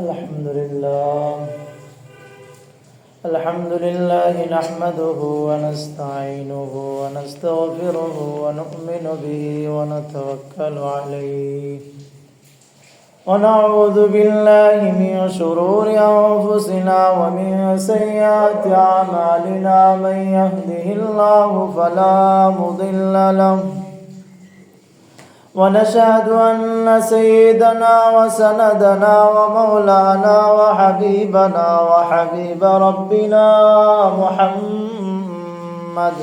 الحمد لله نحمده ونستعينه ونستغفره ونؤمن به ونتوكل عليه ونعوذ بالله من شرور أنفسنا ومن سيئات أعمالنا من يهده الله فلا مضل له ونشهد أن سيدنا وسندنا ومولانا وحبيبنا وحبيب ربنا محمد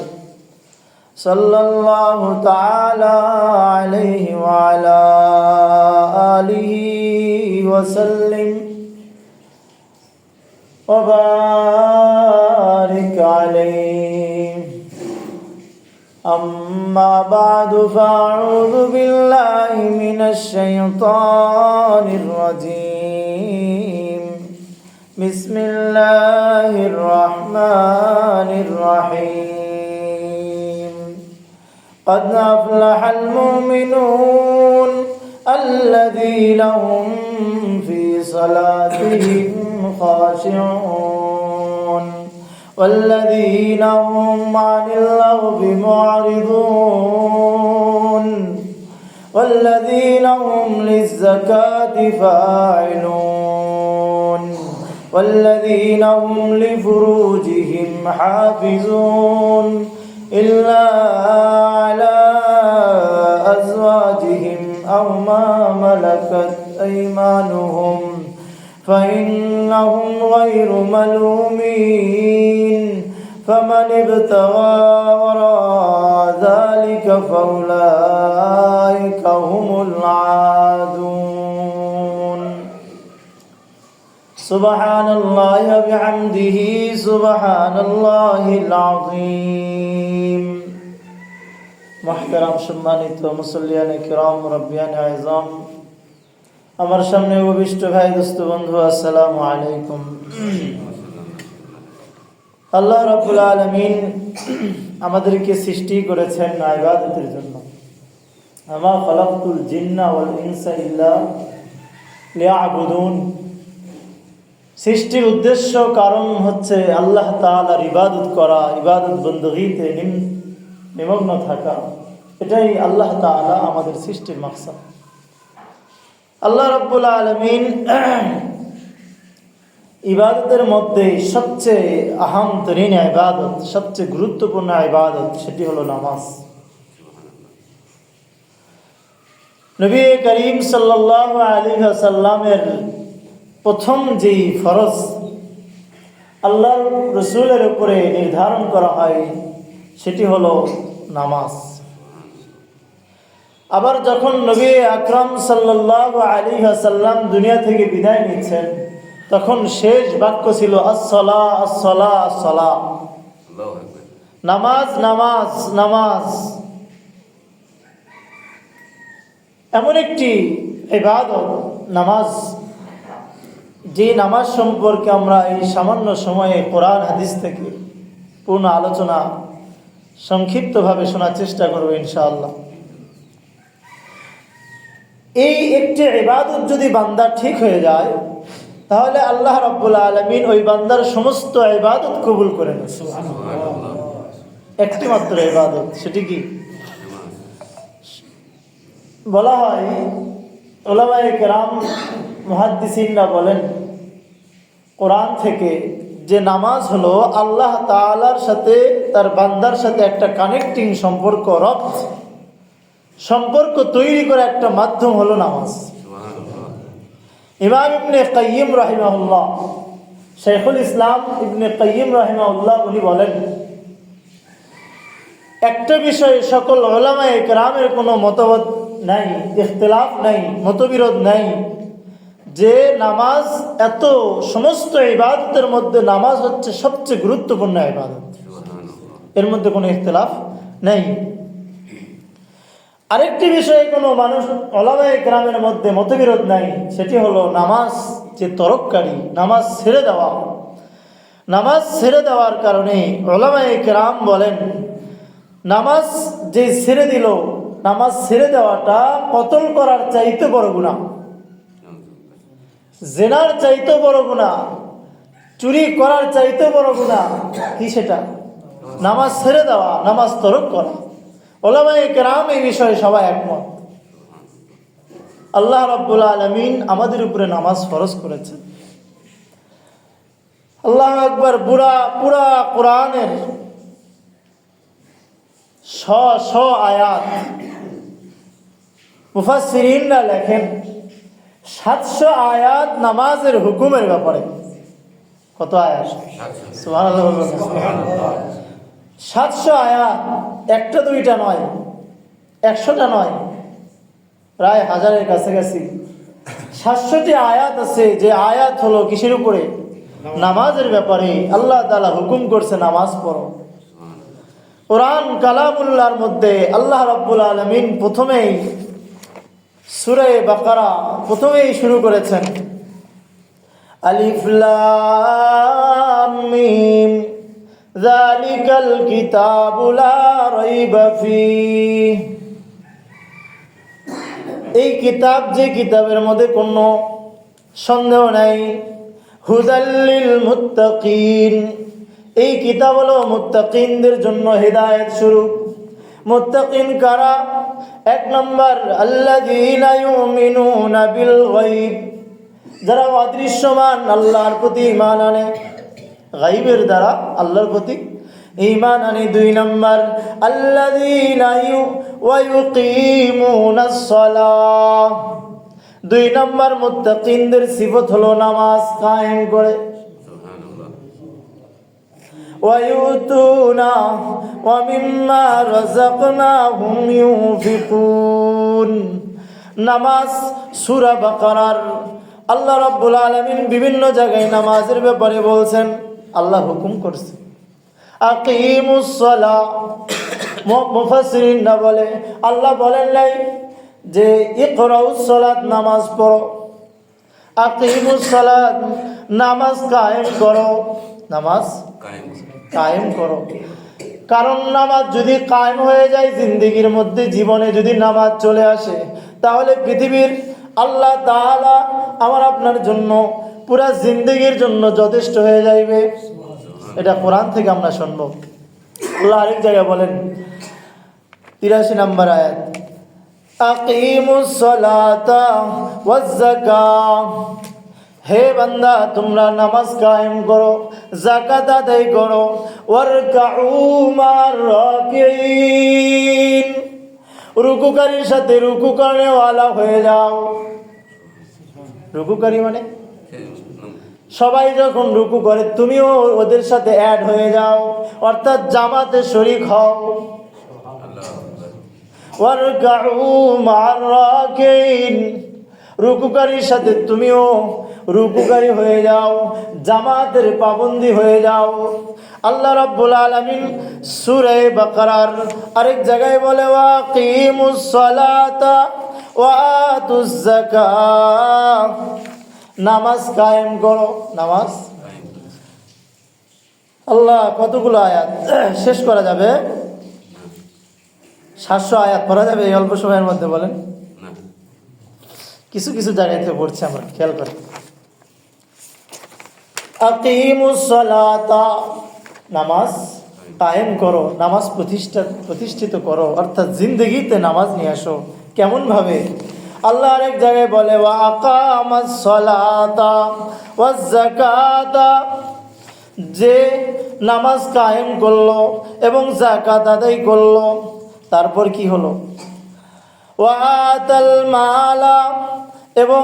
صلى الله تعالى عليه وعلى آله وسلم وبارك عليه. أما بعد فأعوذ بالله من الشيطان الرجيم. بسم الله الرحمن الرحيم. قد أفلح المؤمنون الذين هم في صلاتهم خاشعون والذين هم عن اللغو معرضون والذين هم للزكاة فاعلون والذين هم لفروجهم حافظون إلا على أزواجهم أو ما ملكت أيمانهم فإنهم غير ملومين فمن ابتغى وراء ذلك فأولئك هم العادون. سبحان الله وبحمده سبحان الله العظيم. محترم সম্মানিত মুসল্লিয়ানে কিরাম মুরব্বিয়ানে আযম, আমার সামনে উপবিষ্ট ভাই দোস্ত বন্ধু, আসসালামু আলাইকুম। আল্লাহ রাব্বুল আলামিন আমাদেরকে সৃষ্টি করেছেন ইবাদতের জন্য। আমা খালাকতুল জিন্না ওয়াল ইনসা ইল্লা লিয়াবুদুন। সৃষ্টির উদ্দেশ্য কারণ হচ্ছে আল্লাহ তাআলার ইবাদত করা, ইবাদত বندگিতে নিমগ্ন থাকা। এটাই আল্লাহ তাআলা আমাদের সৃষ্টির মাকসাদ। আল্লাহ রাব্বুল আলামিন ইবাদতের মধ্যে সবচেয়ে আহম তরিন ইবাদত, সবচেয়ে গুরুত্বপূর্ণ ইবাদত, সেটি হলো নামাজ। নবী করিম সাল্লাল্লাহু আলাইহি ওয়াসাল্লামের প্রথম যেই ফরজ আল্লাহর রাসূলের উপরে নির্ধারণ করা হয় সেটি হলো নামাজ। আবার যখন নবী আকরাম সাল্লাল্লাহু আলাইহি ওয়াসাল্লাম দুনিয়া থেকে বিদায় নিচ্ছেন, তখন শেষ বাক্য ছিল আসসালাহ আসসালাহ আসসালাহ, নামাজ নামাজ নামাজ। এমন একটি ইবাদত নামাজ, যে নামাজ সম্পর্কে আমরা এই সামান্য সময়ে কোরআন হাদিস থেকে পূর্ণ আলোচনা সংক্ষিপ্তভাবে শোনার চেষ্টা করব ইনশাআল্লাহ। এই একটি ইবাদত যদি বান্দা ঠিক হয়ে যায়, তাহলে আল্লাহ রাব্বুল আলামিন ওই বান্দার সমস্ত ইবাদত কবুল করে নেন। সুবহানাল্লাহ। একটি মাত্র ইবাদত, সেটি কি? বলা হয়, উলামায়ে কেরাম মুহাদ্দিসিনরা বলেন কোরআন থেকে যে নামাজ হলো আল্লাহ তাআলার সাথে তার বান্দার সাথে একটা কানেক্টিং সম্পর্ক, রব্ত সম্পর্ক তৈরি করা একটা মাধ্যম হলো নামাজ। ইমাম ইবনে কাইয়িম রাহিমাহুল্লাহ, শাইখুল ইসলাম ইবনে কাইয়িম রাহিমাহুল্লাহ, উনি বলেন একটা বিষয়ে সকল উলামায়ে কেরামের কোনো মতভেদ নাই, ইখতিলাফ নাই, মতবিরোধ নাই, যে নামাজ এত সমস্ত ইবাদতের মধ্যে নামাজ হচ্ছে সবচেয়ে গুরুত্বপূর্ণ ইবাদত। এর মধ্যে কোনো ইখতিলাফ নেই। আরেকটি বিষয়ে কোনো মানুষ উলামায়ে কেরামের মধ্যে মতবিরোধ নাই, সেটি হলো নামাজ যে তরককারী, নামাজ ছেড়ে দেওয়া। নামাজ ছেড়ে দেওয়ার কারণে উলামায়ে কেরাম বলেন নামাজ যে ছেড়ে দিল, নামাজ ছেড়ে দেওয়াটা কতল করার চাইতে বড় গুনাহ। জেনার চাইতে বড় গুনাহ, চুরি করার চাইতে বড় গুনাহ কি সেটা? নামাজ ছেড়ে দেওয়া, নামাজ তরক করা। উলামায়ে কেরাম এই বিষয়ে সবাই একমত। আল্লাহ রাব্বুল আলামিন আমাদের উপরে নামাজ ফরজ করেছেন। আল্লাহু আকবার। পুরা কোরআনের শ আয়াত মুফাসসিরিনরা লেখেন 700 আয়াত নামাজের হুকুমের ব্যাপারে। কত আয়াত? সুবহানাল্লাহ। 700 আয়াত, একটা দুইটা নয়, 100টা নয়, প্রায় 1000-এর কাছাকাছি 700টি আয়াত আছে। যে আয়াত হলো কিসের উপরে? নামাজের ব্যাপারে। আল্লাহ তাআলা হুকুম করছে নামাজ পড়ো। কোরআন কালামুল্লাহর মধ্যে আল্লাহ রাব্বুল আলামিন প্রথমেই সূরা বাকারা প্রথমেই শুরু করেছেন আলিফ লাম মিম যালিকাল কিতাবু লা রাইবা ফীহ। এই কিতাব, যে কিতাবের মধ্যে কোনো সন্দেহ নাই, হুদাল লিল মুত্তাকিন। এই কিতাব হলো মুত্তাকিনদের জন্য হেদায়েত স্বরূপ। মুত্তাকিন কারা? 1 নম্বর আল্লাযীনা ইউমিনুনা বিল গায়ব, যারা অদৃশ্যমান আল্লাহর প্রতি ঈমান আনে, গায়বের দ্বারা আল্লাহর প্রতি ঈমান আনে। 2 নম্বর আল্লাযীনা ইউকিমুনাস সালাহ। 2 নম্বর মুত্তাকিনদের সিফত হলো নামাজ কায়েম করে। ওয়ায়ুতুনা ওয়া মিম্মা রাযাকনাহুম ইউনফিকুন। নামাজ সূরা বাকারার আল্লাহ রাব্বুল আলামিন বিভিন্ন জায়গায় নামাজের ব্যাপারে বলছেন। আল্লাহ হুকুম করছে আকিমুস সালাহ। মুফাসসিরিনরা বলে আল্লাহ বলেন নাই যে ইকরাউস সালাত, নামাজ পড়ো। আকিমুস সালাত, নামাজ কায়েম করো, নামাজ কায়েম করো। কারণ নামাজ যদি কায়েম হয়ে যায় জিন্দেগির মধ্যে, জীবনে যদি নামাজ চলে আসে, তাহলে পৃথিবীর আল্লাহ তাআলা আমার আপনার জন্য পুরা জিন্দেগির জন্য যথেষ্ট হয়ে যাইবে। এটা কোরআন থেকে আমরা শুনবো। আল্লাহ আরেক জায়গায় বলেন 83 নম্বর আয়াত, আকিমুস সালাতা ওয়াজ যাকাত। হে বান্দা, তোমরা নামাজ কায়েম করো, যাকাত আদায় করো। ওয়ারকাউ মা'র রাকিঈন, রুকুকারীর সাথে রুকু করেওয়ালা হয়ে যাও। রুকুকারী মানে সবাই যখন রুকু করে তুমিও ওদের সাথে অ্যাড হয়ে যাও, অর্থাৎ জামাতে শরীক হও। ওয়ারকাউ মা'র রাকিঈন, রুকুকারীর সাথে তুমিও রুকুকারী হয়ে যাও, জামাতের পাবন্দী হয়ে যাও। আল্লাহ রাব্বুল আলামিন সূরা বাকারার আরেক জায়গায় বলে ওয়াকিমুস সালাতা ওয়া আতুজ যাকাত, নামাজ কায়েম করো, নামাজ। আল্লাহ কতগুলো আয়াত, শেষ করা যাবে? 700 আয়াত পড়া যাবে এই অল্প সময়ের মধ্যে? বলেন। কিছু কিছু জায়গায় থেকে পড়ছি আমরা, খেয়াল করি। আকিমুস সালাতা, নামাজ কায়েম করো, নামাজ প্রতিষ্ঠিত করো, অর্থাৎ জিন্দেগিতে নামাজ নিয়ে আসো। কেমন ভাবে? আল্লাহ আরেক জায়গায় বলে ওয়া আকামাস সালাতা ওয়াজ যাকাতা, যে নামাজ কায়েম করলো এবং যাকাত আদায় করলো, তারপর কি হলো? ওয়া আতাল মালা, এবং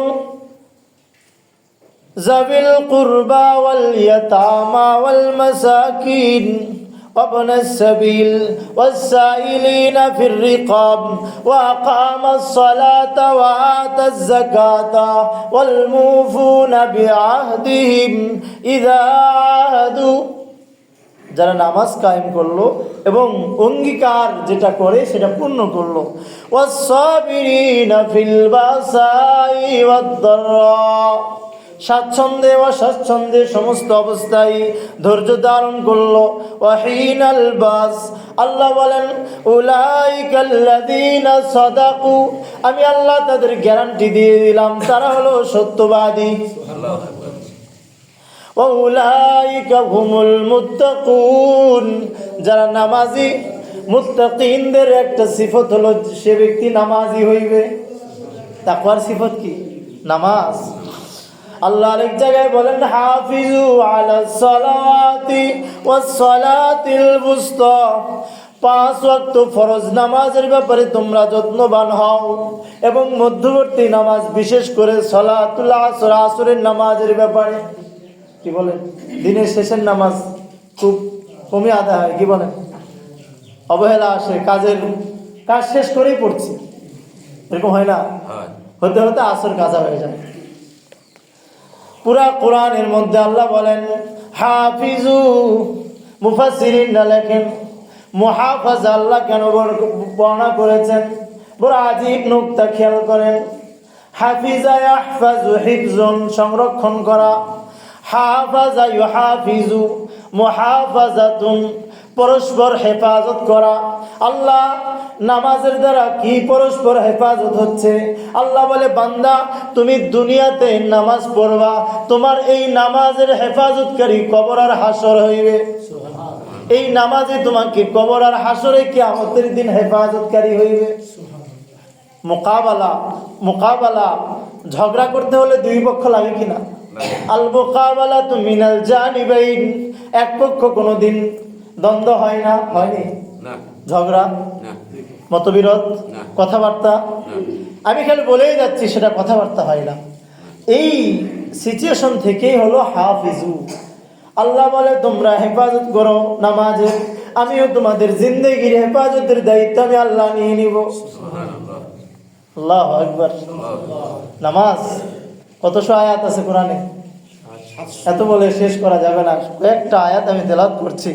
যাবিল কুরবা ওয়াল ইয়াতামা ওয়াল মাসাকিন وابن السبيل والسائلين في الرقاب وأقام الصلاة وآتى الزكاة والموفون بعهدهم إذا عاهدوا। যারা নামাজ কায়েম করলো এবং অঙ্গীকার যেটা করে সেটা পূর্ণ করলো। ওয়াস-সাবিরিনা ফিল বাসাই ওয়াদ-দাররা, স্বাচ্ছন্দ্যে অস্বাচ্ছন্দ্যে সমস্ত অবস্থায় ধৈর্য ধারণ করলো। ওয়াহিনাল বাস, আল্লাহ বলেন উলাইকাল্লাযীনা সাদাকু, আমি আল্লাহ তাদের গ্যারান্টি দিয়ে দিলাম তারা হলো সত্যবাদী। ওয়া উলাইকা হুমুল মুত্তাকুন, যারা নামাজি মুত্তাকিনদের একটা সিফত হলো সে ব্যক্তি নামাজি হইবে। তাকওয়ার সিফত কি? নামাজ। আল্লাহ আরেক জায়গায় বলেন হাফিজু আলাস সালাতি ওয়াস সালাতিল বুস্তা, 5 ওয়াক্ত ফরজ নামাজের ব্যাপারে তোমরা যত্নবান হও এবং মধ্যবর্তী নামাজ বিশেষ করে সালাতুল আসর, আসরের নামাজের ব্যাপারে কি বলেন? দিনের শেষের নামাজ খুব কমই আদায় হয়, কি বলেন? অবহেলা আসে, কাজ শেষ করেই পড়ছি, এরকম হয় না? হতে হতে আসর কাজা হয়ে যায়। পুরা কোরআনের মধ্যে আল্লাহ বলেন হাফিজু, মুফাসসিরিনরা লেখেন মুহাফাজা আল্লাহ কেন বর্ণনা করেছেন, বড় আজীব নুকতা খেয়াল করেন। হাফিজা ইয়াহফাজু হিফজুন, সংরক্ষণ করা। হাফাজা ইউহাফিজু মুহাফাজাতুন, পরস্পর হেফাজত করা। আল্লাহ নামাজের দ্বারা কি পরস্পর হেফাজত হচ্ছে? আল্লাহ বলে বান্দা তুমি দুনিয়াতে নামাজ পড়বা, তোমার এই নামাজের হেফাজতকারী কবর আর হাসর হইবে। এই নামাজে তোমাকে কবর আর হাসরে কিয়ামতের দিন হেফাজতকারী হইবে। মোকাবালা ঝগড়া করতে হলে দুই পক্ষ লাগে কিনা? আল মুকাবালাতু মিনাল জানিবাইন, এক পক্ষ কোনোদিন দ্বন্দ্ব হয় না, হয়নি? ঝগড়া, মতবিরোধ, কথাবার্তা, আমি খালি বলেই যাচ্ছি সেটা কথাবার্তা হয় না। এই সিচুয়েশন থেকেই হলো হাফিজু। আল্লাহ বলে তোমরা হেফাজত করো নামাজে, আমিও তোমাদের জিন্দেগির হেফাজতের দায়িত্ব আমি আল্লাহ নিয়ে নিব। আল্লাহু আকবার। নামাজ কতশো আয়াত আছে কোরআনে, এত বলে শেষ করা যাবে না। কয়েকটা আয়াত আমি তেলাওয়াত করছি।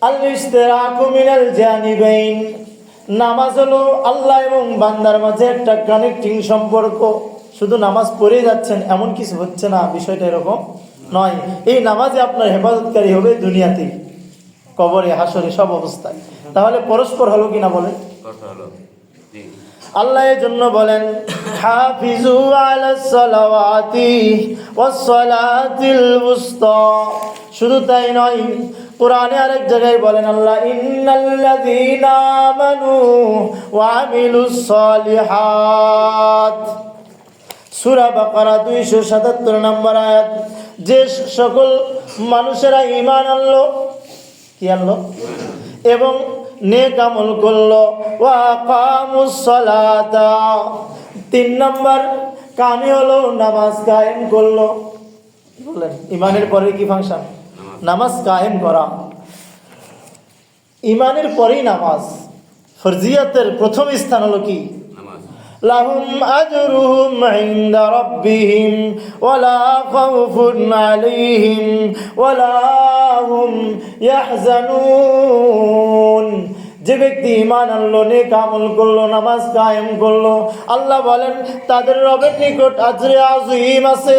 আল ইশতিরাকু মিনাল জানিবাইন, নামাজ হলো আল্লাহ এবং বান্দার মাঝে একটা কানেক্টিং সম্পর্ক। শুধু নামাজ পড়ে যাচ্ছেন এমন কিছু হচ্ছে না, বিষয়টা এরকম নয়। এই নামাজে আপনার হেফাজতকারী হবে দুনিয়াতে, কবরে, হাসরে, সব অবস্থায়। তাহলে পরস্পর হলো কিনা বলেন? আল্লাহ এর জন্য বলেন হাফিজু আলাস সালাওয়াতি ওয়াস সালাতিল বুস্তা। শুধু তাই নয়, কোরআনে আরেক জায়গায় বলেন আল্লাহ ইন্নাল্লাযীনা আমানু ওয়া আমিলুস সালিহাত, সূরা বাকারা 277 নম্বর আয়াত। যে সকল মানুষেরা ঈমান আনলো, কি আনলো? এবং নেক আমল করলো। ওয়া আকামুস সালাতা, 3 নম্বর কামই হলো নামাজ কায়েম করলো। বলেন ঈমানের পরে কি ফাংশন? নামাজ কায়েম করা। ঈমানের পরেই নামাজ। ফরজিয়াতের প্রথম স্থান হলো কি? লাহুম আজরুহুম ইনদা রাব্বিহিম ওয়ালা খাউফুন আলাইহিম ওয়ালা হুম ইয়াহজানুন। যে ব্যক্তি ঈমান আনলো, নেক আমল করলো, নামাজ কায়েম করলো, আল্লাহ বলেন তাদের রবের নিকট আজরে আযীম আছে,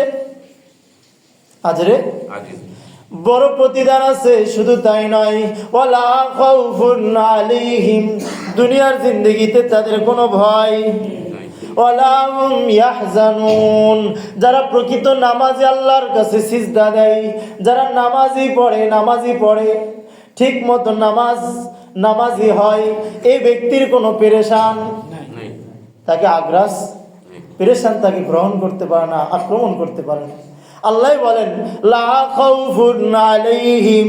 আজরে বড় প্রতিদান আছে। শুধু তাই নয়, ওয়ালা খাউফুন আলাইহিম, দুনিয়ার জিন্দেগিতে তাদের কোনো ভয়, ওয়ালা হুম ইয়াহজানুন, যারা প্রকৃত নামাজি আল্লাহর কাছে সিজদা দেয়, যারা নামাজি পড়ে ঠিক মতো নামাজি হয়, এই ব্যক্তির কোনো পেরেশান তাকে পেরেশান তাকে গ্রহণ করতে পারে না, আক্রমণ করতে পারে না। আল্লাহ বলেন লা খাউফুন আলাইহিম,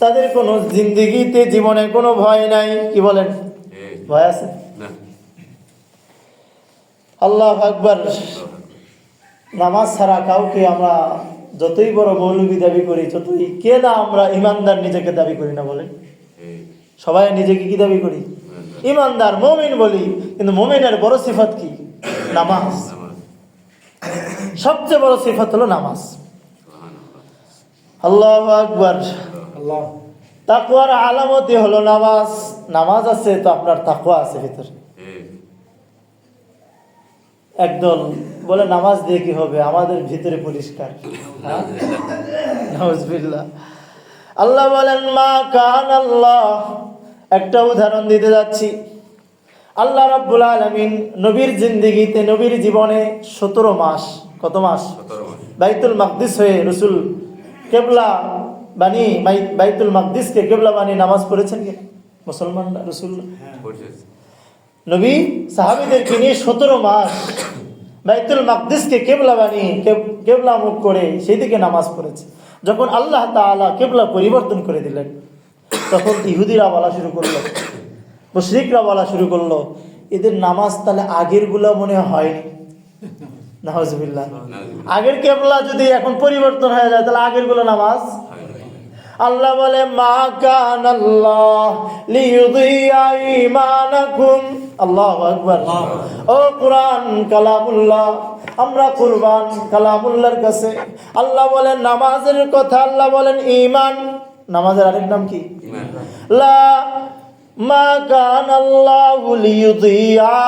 তাদের কোনো জিন্দেগিতে জীবনে কোনো ভয় নাই। কি বলেন? ভয় আছে? আল্লাহু আকবার। নামাজ ছাড়া কাউকে আমরা যতই বড় মৌলবী দাবি করি, যতই কে না আমরা ইমানদার নিজেকে দাবি করি না বলেন? সবাই নিজেকে কি দাবি করি? ইমানদার, মুমিন বলি। কিন্তু মুমিনের বড় সিফাত কি? নামাজ। সবচেয়ে বড় সিফাত হলো নামাজ। আল্লাহু আকবার। তাকওয়ার আলামতই হলো নামাজ। নামাজ আছে তো আপনার তাকওয়া আছে ভিতরে। একদল বলে নামাজ দিয়ে কি হবে, আমাদের ভিতরে পরিষ্কার। হ্যাঁ? নাউজুবিল্লাহ। আল্লাহ বলেন মা কান আল্লাহ, একটা উদাহরণ দিতে যাচ্ছি। আল্লাহ রাব্বুল আলামিন নবীর জিন্দেগিতে, নবীর জীবনে 17 মাস, কত মাস? বাইতুল মাকদিস হয়ে রসুল কেবলা বানি, বাইতুল মাকদিসকে কেবলা বানি নামাজ পড়েছেন কি মুসলমানরা? রসুল নবী সাহাবীদেরকে নিয়ে 17 মাস বাইতুল মাকদিসকে কেবলা বানিয়ে, কেবলা মুখ করে সেই দিকে নামাজ পড়েছে। যখন আল্লাহ তাআলা কেবলা পরিবর্তন করে দিলেন, তখন ইহুদিরা বলা শুরু করলো, মুশরিকরা বলা শুরু করলো, এদের নামাজ তাহলে আগের গুলা মনে হয়নি। নাউজুবিল্লাহ। আগের কেবলা যদি এখন পরিবর্তন হয়ে যায়, তাহলে আগের গুলো নামাজ। আল্লাহ বলে মা কান আল্লাহ লিইউযিয়া ঈমানাকুম। আল্লাহু আকবার। ও কুরআন কালামুল্লাহ, আমরা কুরবান কালামুল্লাহর কাছে। আল্লাহ বলেন নামাজের কথা, আল্লাহ বলেন ঈমান। নামাজের আরেক নাম কি? লা মা কান আল্লাহু লিইউযিয়া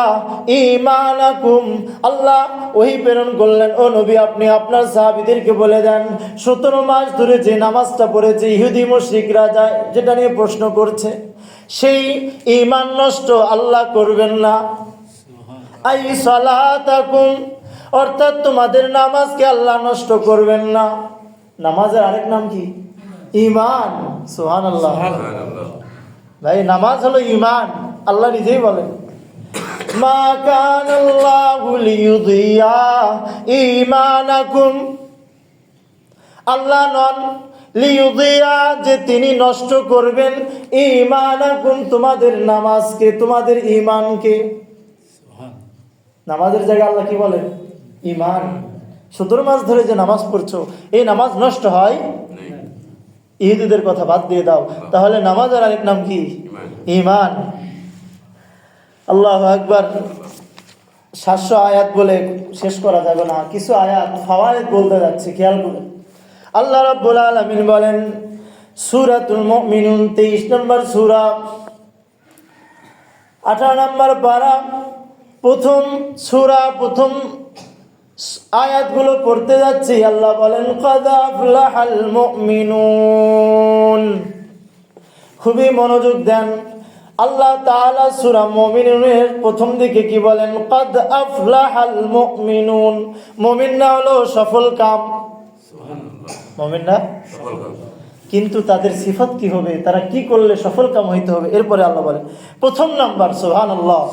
ঈমানাকুম। আল্লাহ ওহী প্রেরণ করলেন, ও নবী আপনি আপনার সাহাবীদেরকে বলে দেন 17 মাস ধরে যে নামাজটা পড়েছে ইহুদি মুশরিকরা যায়, যেটা নিয়ে প্রশ্ন করছে, সেই ঈমান নষ্ট আল্লাহ করবেন না। আই সালাতাকুম, অর্থাৎ তোমাদের নামাজকে আল্লাহ নষ্ট করবেন না। নামাজের আরেক নাম কি? ঈমান। সুবহানাল্লাহ। ভাই নামাজ হলো ঈমান, আল্লাহ নিজেই বলেন মা কানাল্লাহু লিইউযিয়া ঈমানাকুম। আল্লাহ নন লিইউযিয়া, যে তিনি নষ্ট করবেন, ঈমানাকুম তোমাদের নামাজকে, তোমাদের ঈমানকে। নামাজের জায়গায় আল্লাহ কি বলেন? ঈমান। 17 মাস ধরে যে নামাজ পড়ছো, এই নামাজ নষ্ট হয়? ইহুদিদের কথা বাদ দিয়ে দাও, তাহলে নামাজের আরেক নাম কি? ঈমান। আল্লাহু আকবার। 700 আয়াত বলে শেষ করা যাবে না, কিছু আয়াত ফাওয়ায়েদ বলতে যাচ্ছে, খেয়াল করুন। আল্লাহ রাব্বুল আলামিন বলেন সূরাতুল মুমিনুন 23 নম্বর সূরা, 18 নম্বর পারা, প্রথম সূরা, প্রথম আয়াতগুলো পড়তে যাচ্ছি। আল্লাহ বলেন কাদ আফলাহাল মুমিনুন। খুবই মনোযোগ দেন। আল্লাহ তাআলা সূরা মুমিনুনের প্রথম দিকে কি বলেন? কাদ আফলাহাল মুমিনুন। মুমিনরা হলো সফল কাম, মুমিনরা সফল কাম। কিন্তু তাদের সিফত কি হবে, তারা কি করলে সফল কাম হইতে হবে, এরপরে আল্লাহ বলেন প্রথম নাম্বার, সুবহানাল্লাহ,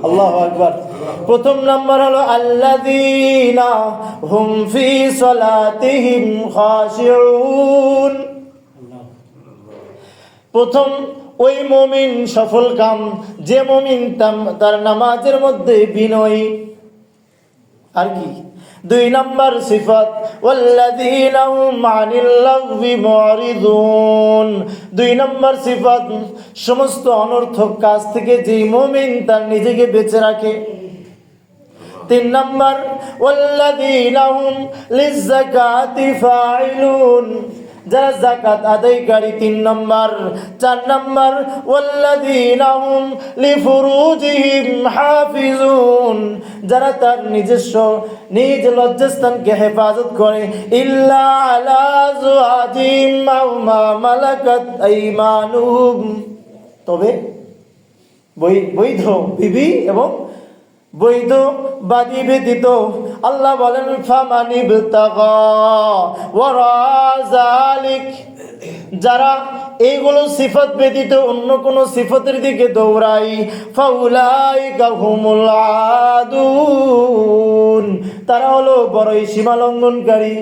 আল্লাহু আকবার, প্রথম নাম্বার হলো আল্লাযীনা হুম ফি সালাতিহিম খাশিউন। প্রথম ওই মুমিন সফল কাম যে মুমিন তার নামাজের মধ্যে বিনয়ী। আর কি? 2 নম্বর সিফাত ওয়াল্লাযীনা হুম আনিল লাগবি মুরিদুন। 2 নম্বর সিফাত সমস্ত অনর্থক কাজ থেকে যে মুমিন তার নিজেকে বেঁচে রাখে। 3 নম্বর ওয়াল্লাযীনা হুম লিয-যাকাতি ফাইলুন, যারা যাকাত আদায়কারী। 3 নম্বর। 4 নম্বর ওয়াল্লাযীনা হুম লিফুরুজিহিম হাফিজুন, যারা তার নিজস্ব নিজ লজ্জাস্থানকে হেফাজত করে। ইল্লা আলা আজওয়াজিহিম আও মা মালাকাত আইমানুহুম, তবে বৈধ বিবি এবং বৈধ বাদী ব্যতীত। আল্লাহ বলেন ফামানিবতাগা ওয়ারা যালিক, যারা এইগুলো সিফত ব্যতীত অন্য কোন সিফতের দিকে দৌড়ায়, ফাউলাইকা হুমুল আদুন, তারা হলো বড়ই সীমা লঙ্ঘনকারী।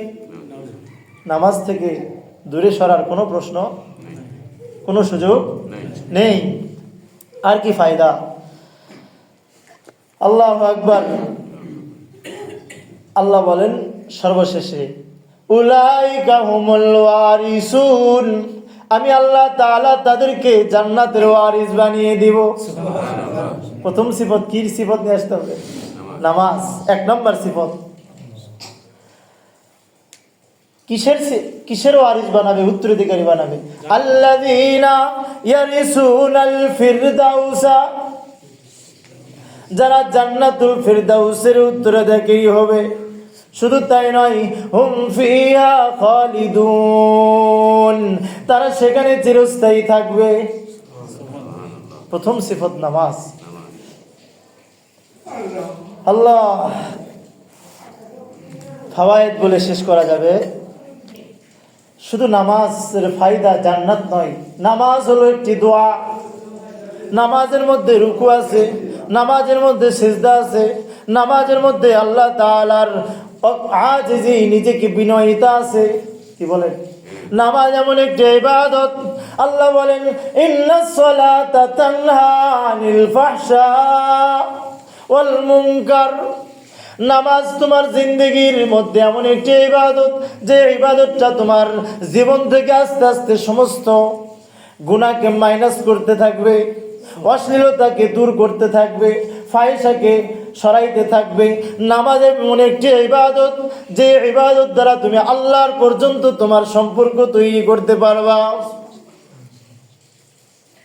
নামাজ থেকে দূরে সরার কোনো প্রশ্ন, কোনো সুযোগ নেই। আর কি ফায়দা? আল্লাহু আকবার। আল্লাহ বলেন সর্বশেষে উলাইকা হুমুল ওয়ারিসুন, আমি আল্লাহ তাআলা তাদেরকে জান্নাতের ওয়ারিস বানিয়ে দিব। প্রথম সিফত কি সিফত নিয়ে আসতে হবে? নামাজ 1 নম্বর সিফত। কিসের ওয়ারিস বানাবে? উত্তরাধিকারী বানাবে। আল্লাযীনা ইয়ারিসুনাল ফিরদাউসা, যারা জান্নাতুল ফিরদাউসের উত্তরাধিকারী হবে। শুধু তাই নয়, হুম ফিহা খালিদুন, তারা সেখানে চিরস্থায়ী থাকবে। প্রথম সিফত নামাজ। আল্লাহ, ফাওয়ায়েদ বলে শেষ করা যাবে। শুধু নামাজের ফায়দা জান্নাত নয়, নামাজ হলো একটি দোয়া। নামাজের মধ্যে রুকু আছে, নামাজের মধ্যে সিজদা আছে, নামাজের মধ্যে আল্লাহ তাআলার আজিজি, নিজেকে বিনয়িতা আছে। কি বলেন? নামাজ এমন একটি ইবাদত, আল্লাহ বলেন ইন্নাস সালাতা তানহা আনিল ফাহশা ওয়াল মুনকার। নামাজ তোমার জিন্দেগির মধ্যে এমন একটি ইবাদত, যে ইবাদতটা তোমার জীবন থেকে আস্তে আস্তে সমস্ত গুনাহকে মাইনাস করতে থাকবে, অশ্লীলতাকে দূর করতে থাকবে, ফাহিশাকে সরাইতে থাকবে। নামাজ এমন একটি ইবাদত, যে ইবাদত দ্বারা তুমি আল্লাহর পর্যন্ত তোমার সম্পর্ক তৈরি করতে পারবা।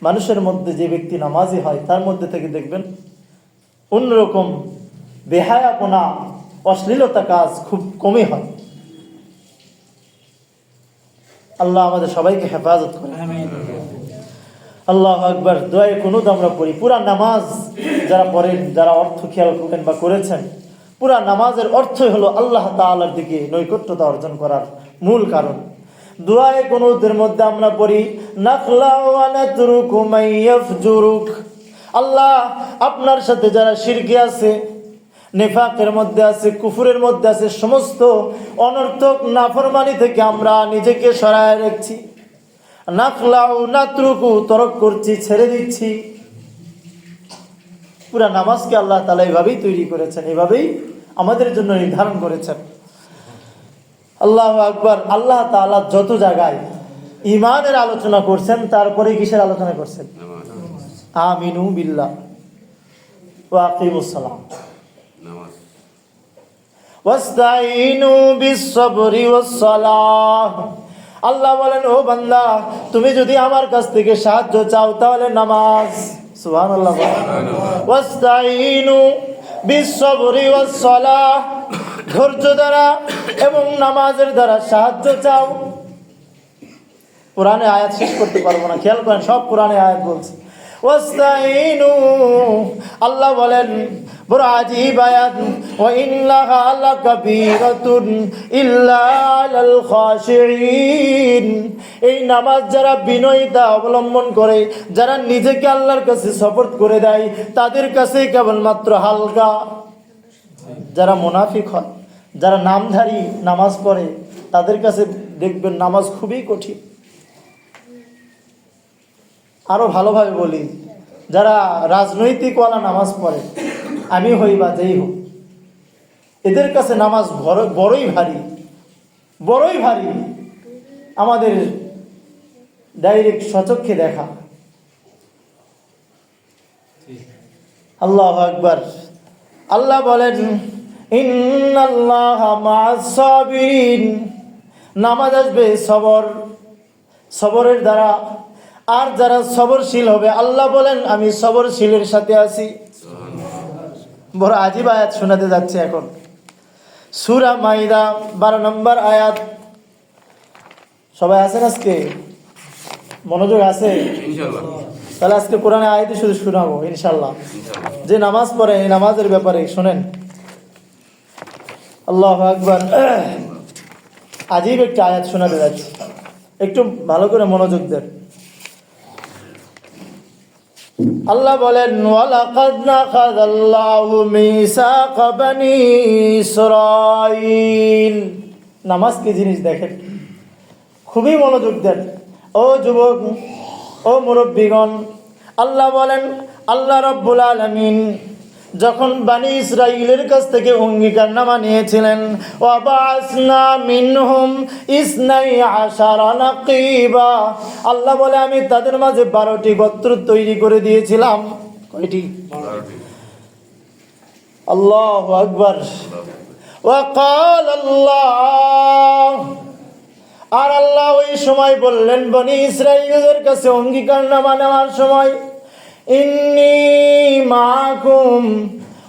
মানুষের মধ্যে যে ব্যক্তি নামাজি হয়, তার মধ্যে থেকে দেখবেন অন্যরকম বেহায়াপনা, অশ্লীলতা কাজ খুব কমই হয়। আল্লাহ আমাদের সবাইকে হেফাজত করে। আল্লাহু আকবার। দোয়ায়ে কুনুত আমরা পড়ি। পুরা নামাজ যারা পড়েন, যারা অর্থ খেয়াল করেন বা করেছেন, পুরা নামাজের অর্থই হলো আল্লাহ তাআলার দিকে নৈকট্যতা অর্জন করার মূল কারণ। দোয়ায়ে কুনুতের মধ্যে আমরা পড়ি নাখলাউ ওয়া নাতরুকু মাইয়াফজুরুক। আল্লাহ, আপনার সাথে যারা শিরকে আছে, নেফাকের মধ্যে আছে, কুফুরের মধ্যে আছে, সমস্ত অনর্থক নাফরমানি থেকে আমরা নিজেকে সরায় রাখছি। নাখলাউ নাতরুকু, তরক করছি, ছেড়ে দিচ্ছি। পুরা নামাজকে আল্লাহ তাআলা এভাবেই তৈরি করেছেন, এভাবেই আমাদের জন্য নির্ধারণ করেছেন। আল্লাহু আকবার। আল্লাহ তাআলা যত জায়গায় ঈমানের আলোচনা করছেন, তারপরে কিসের আলোচনা করছেন? আমিনু বিল্লাহ ওয়া আকিমুস সালাম ওয়াস্তাইনু বিস-সাবরি ওয়াস-সালাহ। আল্লাহ বলেন, ও বান্দা, তুমি যদি আমার কাছ থেকে সাহায্য চাও তাহলে নামাজ। সুবহানাল্লাহ। ওয়াস্তাইনু বিস-সাবরি ওয়াস-সালাহ, ধৈর্য দ্বারা এবং নামাজের দ্বারা সাহায্য চাও। কোরআনে আয়াত শেষ করতে পারবো না, খেয়াল করেন, সব কোরআনে আয়াত বলছে ওয়াস্তাইনু। আল্লাহ বলেন, বড় আজীব আয়াত, ওয়া ইন্নাহা লাকাবীরাতুন ইল্লা আলাল খাশিঈন। এই নামাজ যারা বিনয়তা অবলম্বন করে, যারা নিজেকে আল্লাহর কাছে সপর্দ করে দেয়, তাদের কাছেই কেবলমাত্র হালকা। যারা মুনাফিক হয়, যারা নামধারী নামাজ পড়ে, তাদের কাছে দেখবেন নামাজ খুবই কঠিন। আরো ভালোভাবে বলি, যারা রাজনৈতিকওয়ালা নামাজ পড়ে, আমি হই বা যেই হোক, এদের কাছে নামাজ বড়ই ভারী, বড়ই ভারী। আমাদের ডাইরেক্ট সচক্ষে দেখা। আল্লাহু আকবার। আল্লাহ বলেন ইন্নাল্লাহা মা'আস সাবিরিন। নামাজ আসবে সবর, সবরের দ্বারা। আর যারা সবরশীল হবে, আল্লাহ বলেন আমি সবরশীলের সাথে আছি। বড় আজীব আয়াত শোনাতে যাচ্ছে এখন। সূরা মাইদা 12 নম্বর আয়াত। সবাই আছেন আজকে? মনোযোগ আছে? তাহলে আজকে কোরআনে আয়াতই শুধু শোনাবো ইনশাআল্লাহ। যে নামাজ পড়ে, এই নামাজের ব্যাপারে শোনেন। আল্লাহু আকবার। আজীব একটা আয়াত শোনাতে যাচ্ছি, একটু ভালো করে মনোযোগ দেন। আল্লাহ বলেন ওয়ালাকাদ নাখাযাল্লাহু মিসাকা বানি ইসরাঈল। নামাজ কি জিনিস দেখেন, খুবই মনোযোগ দেন। ও যুবক, ও মুরব্বীগণ, আল্লাহ বলেন, আল্লাহ রাব্বুল আলামিন যখন বানি ইসরাঈলের কাছ থেকে অঙ্গীকারনামা নিয়েছিলেন, ওয়া বা'আসনা মিনহুম ইসনাই আশারা নাকিবা। আল্লাহ বলে আমি তাদের মাঝে 12টি গোত্র তৈরি করে দিয়েছিলাম। কয়টি? 12টি। আল্লাহু আকবার। ওয়া ক্বালা আল্লাহ। আর আল্লাহ ওই সময় বললেন বনি ইসরাঈলের কাছে অঙ্গীকারনামা নেওয়ার সময়, ইন্নী মাআকুম,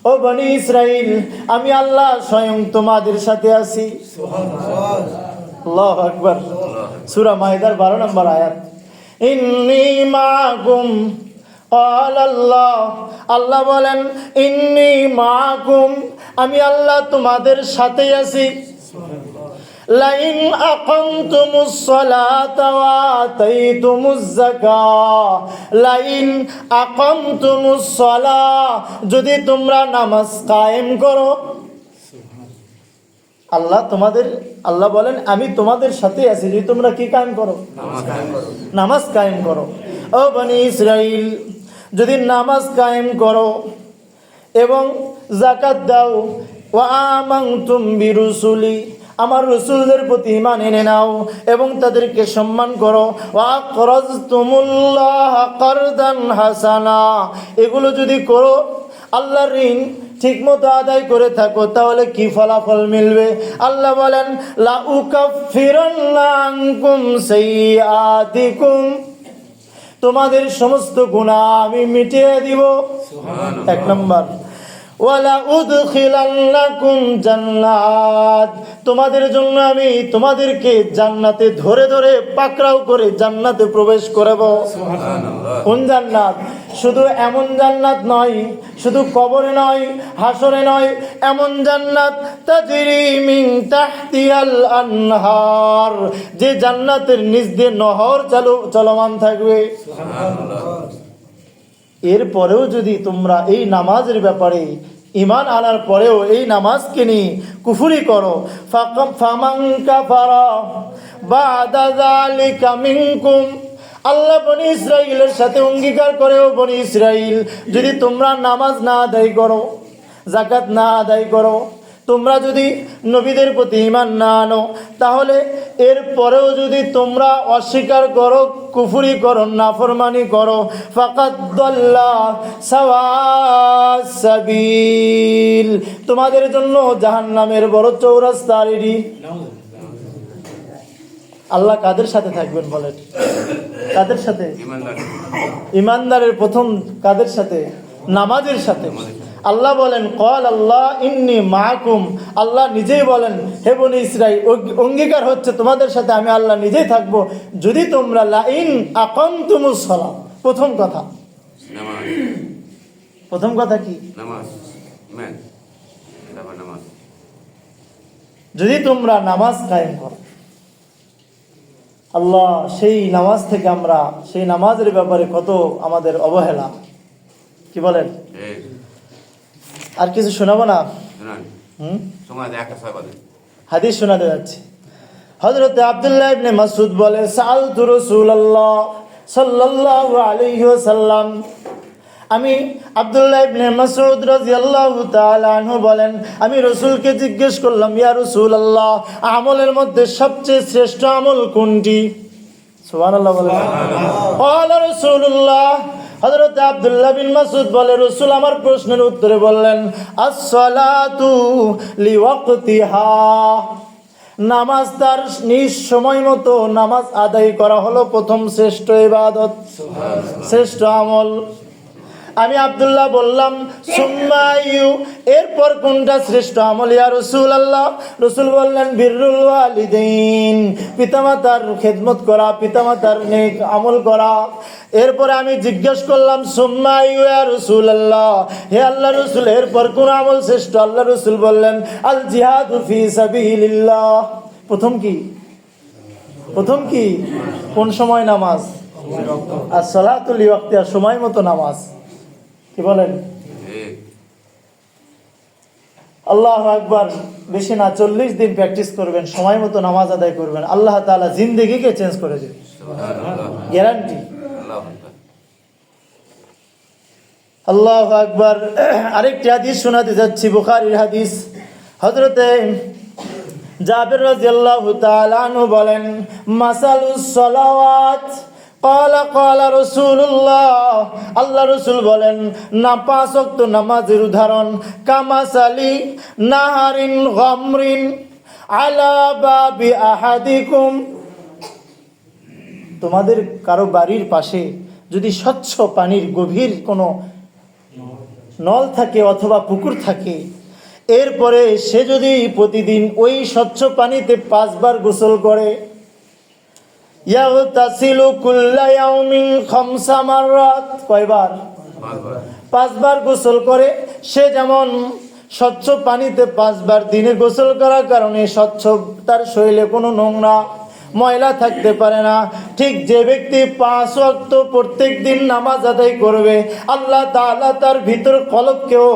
ও বনি ইসরাইল, আমি আল্লাহ স্বয়ং তোমাদের সাথে আছি। আল্লাহু আকবার। সূরা মাইদার 12 নম্বর আয়াত। ইন্নী মাআকুম আল্লাহ, আল্লাহ বলেন ইন্নী মাআকুম, আমি আল্লাহ তোমাদের সাথে আছি। লাইন আকামতুমুস সালাতা ওয়া আতাইতুমুজ যাকাত, লাইন আকামতুমুস সালাহ, যদি তোমরা নামাজ কায়েম করো। আল্লাহ বলেন আমি তোমাদের সাথে আছি, যদি তোমরা কি কায়েম করো? নামাজ কায়েম করো। ও বনি ইসরাইল, যদি নামাজ কায়েম করো এবং যাকাত দাও, ওয়া আমানতুম বিরুসুলি, আমার রসুলদের প্রতি ঈমান এনে নাও এবং তাদেরকে সম্মান করো, ওয়া আকরাজতুমুল্লাহ কারদান হাসানা, এগুলো যদি করো, আল্লাহর ঋণ ঠিকমতো আদায় করে থাকো, তাহলে কি ফলাফল মিলবে? আল্লাহ বলেন লা উকাফিরান্না আনকুম সাইয়্যাতিকুম, তোমাদের সমস্ত গুনাহ আমি মিটিয়ে দিব। এক নম্বর, ওয়ালা উদখিলান্নাকুম জান্নাত, তোমাদের জন্য আমি তোমাদেরকে জান্নাতে ধরে ধরে পাকড়াও করে জান্নাতে প্রবেশ করাবো। কোন জান্নাত? শুধু এমন জান্নাত নয়, শুধু কবরে নয়, হাসরে নয়, এমন জান্নাত তাজরি মিন তাহতিহাল আনহার, যে জান্নাতের নিচ দিয়ে নহর চলমান থাকবে। এরপরেও যদি তোমরা এই নামাজের ব্যাপারে ঈমান আনার পরেও এই নামাজকে নিয়ে কুফরি করো, ফামান কাফারা বাদা যালিকা মিনকুম, আল্লাহ বনি ইসরাইলের সাথে অঙ্গীকার করেও, বনি ইসরাইল, যদি তোমরা নামাজ না আদায় করো, যাকাত না আদায় করো, তোমরা যদি নবীদের প্রতি ঈমান না আনো, তাহলে এর পরেও যদি তোমরা অস্বীকার করো, কুফরি করো, নাফরমানি করো, ফাকাদ দাল্লা সাওয়াস সাবিল, তোমাদের জন্য জাহান্নামের বড় চৌরাস্তা রেডি। আল্লাহ কাদের সাথে থাকবেন বলেন? কাদের সাথে? ঈমানদারের প্রথম কাদের সাথে? নামাজের সাথে। আল্লাহ বলেন ক্বাল আল্লাহ ইন্নী মাআকুম, আল্লাহ নিজেই বলেন হে বনি ইসরাইল, অঙ্গীকার হচ্ছে তোমাদের সাথে আমি আল্লাহ নিজেই থাকবো যদি তোমরা লাইন আকামতুমুস সালাহ, প্রথম কথা, প্রথম কথা কি? নামাজ। যদি তোমরা নামাজ কায়েম করো। আল্লাহ সেই নামাজ থেকে আমরা, সেই নামাজের ব্যাপারে কত আমাদের অবহেলা, কি বলেন? আর কিছু শোনাবো না? হাদিস শোনাতে যাচ্ছি। হযরত আব্দুল্লাহ ইবনে মাসউদ বলেন সাআলতু রাসূলুল্লাহ সাল্লাল্লাহু আলাইহি ওয়াসাল্লাম, আমি আব্দুল্লাহ ইবনে মাসউদ রাদিয়াল্লাহু তাআলা আনহু বলেন, আমি রাসূলকে জিজ্ঞেস করলাম, ইয়া রাসূলুল্লাহ, আমলের মধ্যে সবচেয়ে শ্রেষ্ঠ আমল কোনটি? সুবহানাল্লাহ বলেন। ক্বালা রাসূলুল্লাহ, হযরত আব্দুল্লাহ বিন মাসউদ বলে, রাসূল আমার প্রশ্নের উত্তরে বললেন, আস-সালাতু লিওয়াক্তিহা, নামাজ তার নিজ সময় মতো নামাজ আদায় করা হলো প্রথম শ্রেষ্ঠ ইবাদত, শ্রেষ্ঠ আমল। আমি আব্দুল্লাহ বললাম সুম্মা ইউ, এরপর কোনটা শ্রেষ্ঠ আমল ইয়া রাসূলুল্লাহ? রাসূল বললেন বিররুল ওয়ালিদাইন, পিতামাতার খেদমত করা, পিতামাতার নেক আমল করা। এরপরে আমি জিজ্ঞেস করলাম সুম্মা ইউ ইয়া রাসূলুল্লাহ, হে আল্লাহর রাসূল, এরপর কোন আমল শ্রেষ্ঠ? আল্লাহর রাসূল বললেন আল জিহাদু ফি সাবিলিল্লাহ। প্রথম কি? প্রথম কি? কোন সময় নামাজ? as-salatu li waqtiha, সময় মতো নামাজ। কি বলেন? আল্লাহু আকবার। বেশি না, 40 দিন প্র্যাকটিস করবেন, সময় মতো নামাজ আদায় করবেন, আল্লাহ তাআলা জিন্দেগিকে চেঞ্জ করে দেবে, গ্যারান্টি। আল্লাহু আকবার। আরেকটি হাদিস শোনাতে যাচ্ছি, বুখারীর হাদিস। হযরতে জাবের রাদিয়াল্লাহু তাআলা আনহু বলেন, মাসালুস সালাওয়াত ক্বালা রাসূলুল্লাহ, আল্লাহ রাসূল বলেন, না 5 ওয়াক্ত নামাজের উদাহরণ কামাসালি নাহারিন গামরিন আলা বাবি আহাদিকুম, তোমাদের কারো বাড়ির পাশে যদি স্বচ্ছ পানির গভীর কোনো নল থাকে অথবা পুকুর থাকে, এরপরে সে যদি প্রতিদিন ওই স্বচ্ছ পানিতে 5 বার গোসল করে, ইয়াগতাসিলু কুল্লা ইয়াউমিন 5 মাররাত, কয়বার? 5 বার গোসল করে। সে যেমন স্বচ্ছ পানিতে 5 বার দিনে গোসল করার কারণে স্বচ্ছ, তার শরীরে কোনো নোংরা ময়লা থাকতে পারে না, ঠিক যে ব্যক্তি 5 ওয়াক্ত প্রত্যেক দিন নামাজ আদায় করবে, আল্লাহ তাআলা তার ভিতর কলবকেও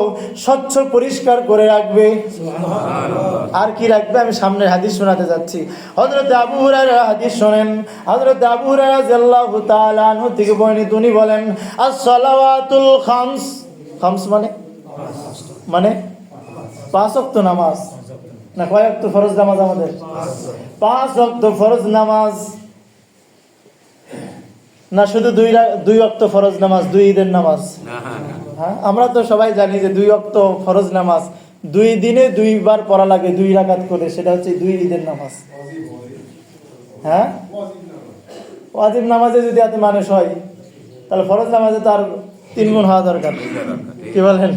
স্বচ্ছ পরিষ্কার করে রাখবে। আর কি রাখবে? আমি সামনের হাদিস শোনাতে যাচ্ছি। হযরত আবু হুরায়রা হাদিস শোনেন। হযরত আবু হুরায়রা রাদিয়াল্লাহু তাআলা আনহু থেকে বর্ণিত, তিনি বলেন, আস-সালাওয়াতুল খামস, খামস মানে 5 ওয়াক্ত নামাজ, না কয় ওয়াক্ত ফরজ নামাজ? আমাদের 5 ওয়াক্ত ফরজ নামাজ, না শুধু 2 ওয়াক্ত ফরজ নামাজ, 2 ঈদের নামাজ। হ্যাঁ, আমরা তো সবাই জানি যে 2 ওয়াক্ত ফরজ নামাজ 2 দিনে 2 বার পড়া লাগে, 2 রাকাত করে, সেটা হচ্ছে 2 ঈদের নামাজ। হ্যাঁ, ওয়াজিব নামাজে যদি এত মানুষ হয়, তাহলে ফরজ নামাজে তার 3 গুণ হওয়া দরকার। কি বলেন?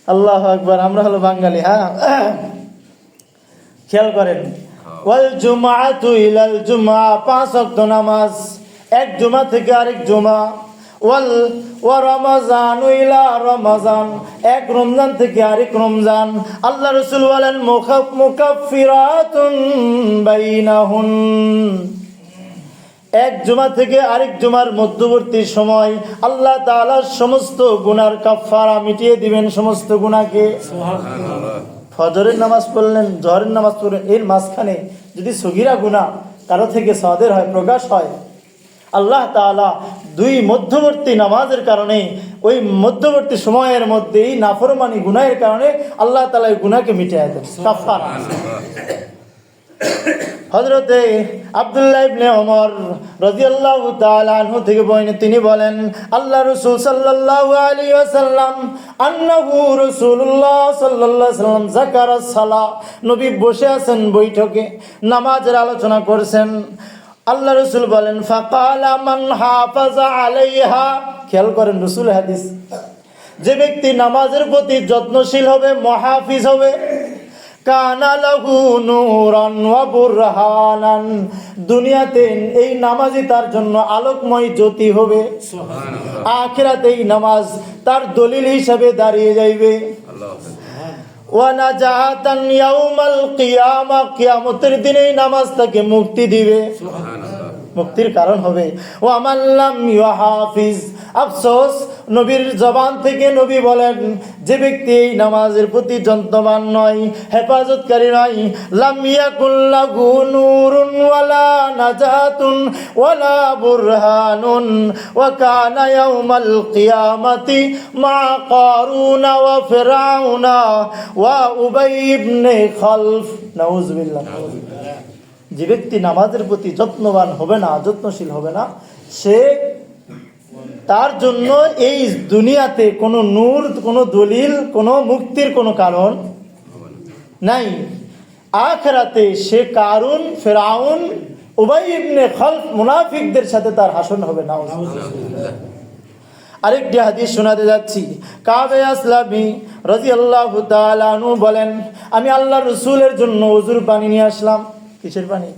আল্লাহু আকবার। আমরা হলো বাঙালি। হ্যাঁ, খেয়াল করেন, ওয়াল জুমআতু ইলাল জুমআ, 5 ওয়াক্ত নামাজ এক জুমা থেকে আরেক জুমা, ওয়া রমাজানু ইলা রমাজান, এক রমজান থেকে আরেক রমজান। আল্লাহ রাসূল বলেন, মুকাফফিরাতুন বাইনাহুন, এক জুমা থেকে আরেক জুমার মধ্যবর্তী সময় আল্লাহ তাআলা সমস্ত গুনার কাফফারা মিটিয়ে দিবেন, সমস্ত গুনাহকে। ফজরের নামাজ পড়লেন, জোহরের নামাজ পড়লেন, এর মাঝখানে যদি সগীরা গুনাহ কারো থেকে সাদের হয়, প্রকাশ হয়, আল্লাহ তাআলা 2 মধ্যবর্তী নামাজের কারণে, ওই মধ্যবর্তী সময়ের মধ্যেই নাফরমানি গুনাহের কারণে আল্লাহ তাআলা এই গুনাহকে মিটিয়ে দেন, কাফফারা। হযরতে আব্দুল্লাহ ইবনে ওমর রাদিয়াল্লাহু তাআলা আনহু থেকে বর্ণিত, তিনি বলেন, আল্লাহ রাসূল সাল্লাল্লাহু আলাইহি ওয়াসাল্লাম, আন্নাহু রাসূলুল্লাহ সাল্লাল্লাহু আলাইহি ওয়াসাল্লাম যাকারাস সালাহ, নবী বসে আছেন বৈঠকে, নামাজের আলোচনা করছেন। আল্লাহ রাসূল বলেন, ফাকালা মান হাফাজা আলাইহা, খেয়াল করেন রাসূল হাদিস, যে ব্যক্তি নামাজের প্রতি যত্নশীল হবে, মুহাফিজ হবে, কানা লাহু নূরান ওয়া বুরহানান, দুনিয়াতে এই নামাজই তার জন্য আলোকময় জ্যোতি হবে, সুবহানাল্লাহ, আখিরাতে এই নামাজ তার দলিল হিসেবে দাঁড়িয়ে যাইবে। ওয়া নাজাতান ইয়াউমাল কিয়ামা, কিয়ামতের দিনে এই নামাজ তাকে মুক্তি দিবে, সুবহানাল্লাহ, মুক্তির কারণ হবে। ওয়া মান লাম ইউহাফিজ, আফসোস নবীর জবান থেকে নবী বলেন, যে ব্যক্তি এই নামাজের প্রতি যত্নবান নয়, হেফাজতকারী নয়, লাম ইয়াকুল লাহু নূরুন ওয়ালা নাজাতুন ওয়ালা বুরহানুন ওয়া কানা ইয়াউমাল কিয়ামাতি মা কারুনা ওয়া ফিরআউনা ওয়া উবাই ইবনে খালফ, নাউযুবিল্লাহ। যে ব্যক্তি নামাজের প্রতি যত্নবান হবে না, যত্নশীল হবে না, সে, তার জন্য এই দুনিয়াতে কোনো নূর, কোনো দলিল, কোনো মুক্তির কোনো কারণ নাই। আখিরাতে সে কারুন, ফিরআউন, উবাই ইবনে খালফ, মুনাফিকদের সাথে তার হাসর হবে। নাউযুবিল্লাহ। আরেকটি হাদিস শোনাতে যাচ্ছি। কাবে আসলামি রাদিয়াল্লাহু তাআলা আনহু বলেন, আমি আল্লাহর রাসূলের জন্য ওযুর পানি নিয়ে আসলাম। কিসের পানি?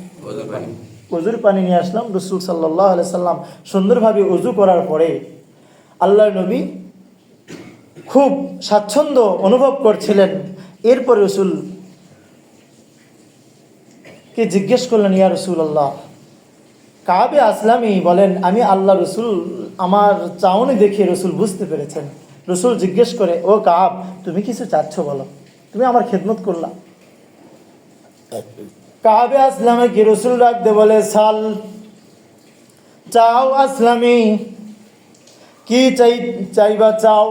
ওযুর পানি নিয়ে আসলাম। রাসূল সাল্লাল্লাহু আলাইহি সাল্লাম সুন্দরভাবে ওযু করার পরে আল্লাহর নবী খুব স্বাচ্ছন্দ্য অনুভব করছিলেন। এরপর রাসূল কে জিজ্ঞেস করলেন, ইয়া রাসূলুল্লাহ। কাবে আসলামি বলেন, আমি আল্লাহ রাসূল, আমার চাউনি দেখে রাসূল বুঝতে পেরেছেন। রাসূল জিজ্ঞেস করে, ও কাব, তুমি কিছু চাচ্ছ বলো, তুমি আমার খেদমত করলা। কাবে আসলামে কি রাসূল রাখতে বলে, সাল, চাও আসলামি, কি চাইবা চাও,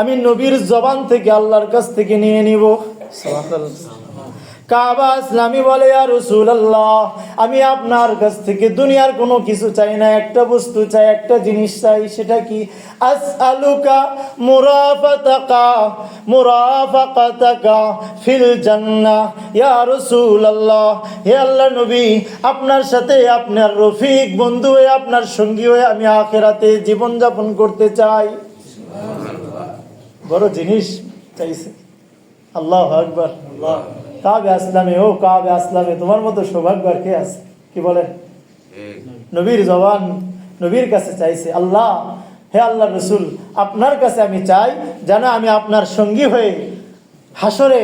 আমি নবীর জবান থেকে আল্লাহর কাছ থেকে নিয়ে নিব। কাবা আসলামি বলে, ইয়া রাসূলুল্লাহ, আমি আপনার কাছ থেকে দুনিয়ার কোনো কিছু চাই না, একটা বস্তু চাই, একটা জিনিস চাই। সেটা কি? আসআলুকা মুরাফাকাতাকা ফিল জান্নাহ ইয়া রাসূলুল্লাহ। হে আল্লাহর নবী, আপনার সাথে আপনার রফিক বন্ধু হয়ে, আপনার সঙ্গী হয়ে আমি আখিরাতে জীবন যাপন করতে চাই। বড় জিনিস চাইছে। আল্লাহু আকবার। কাবে আসলামে, ও কাবে আসলামে, তোমার মতো সৌভাগ্য আর কে আছে? কি বলেন? নবীর জবান নবীর কাছে চাইছে, আল্লাহ, হে আল্লাহ রসুল, আপনার কাছে আমি চাই যেন আমি আপনার সঙ্গী হয়ে হাসরে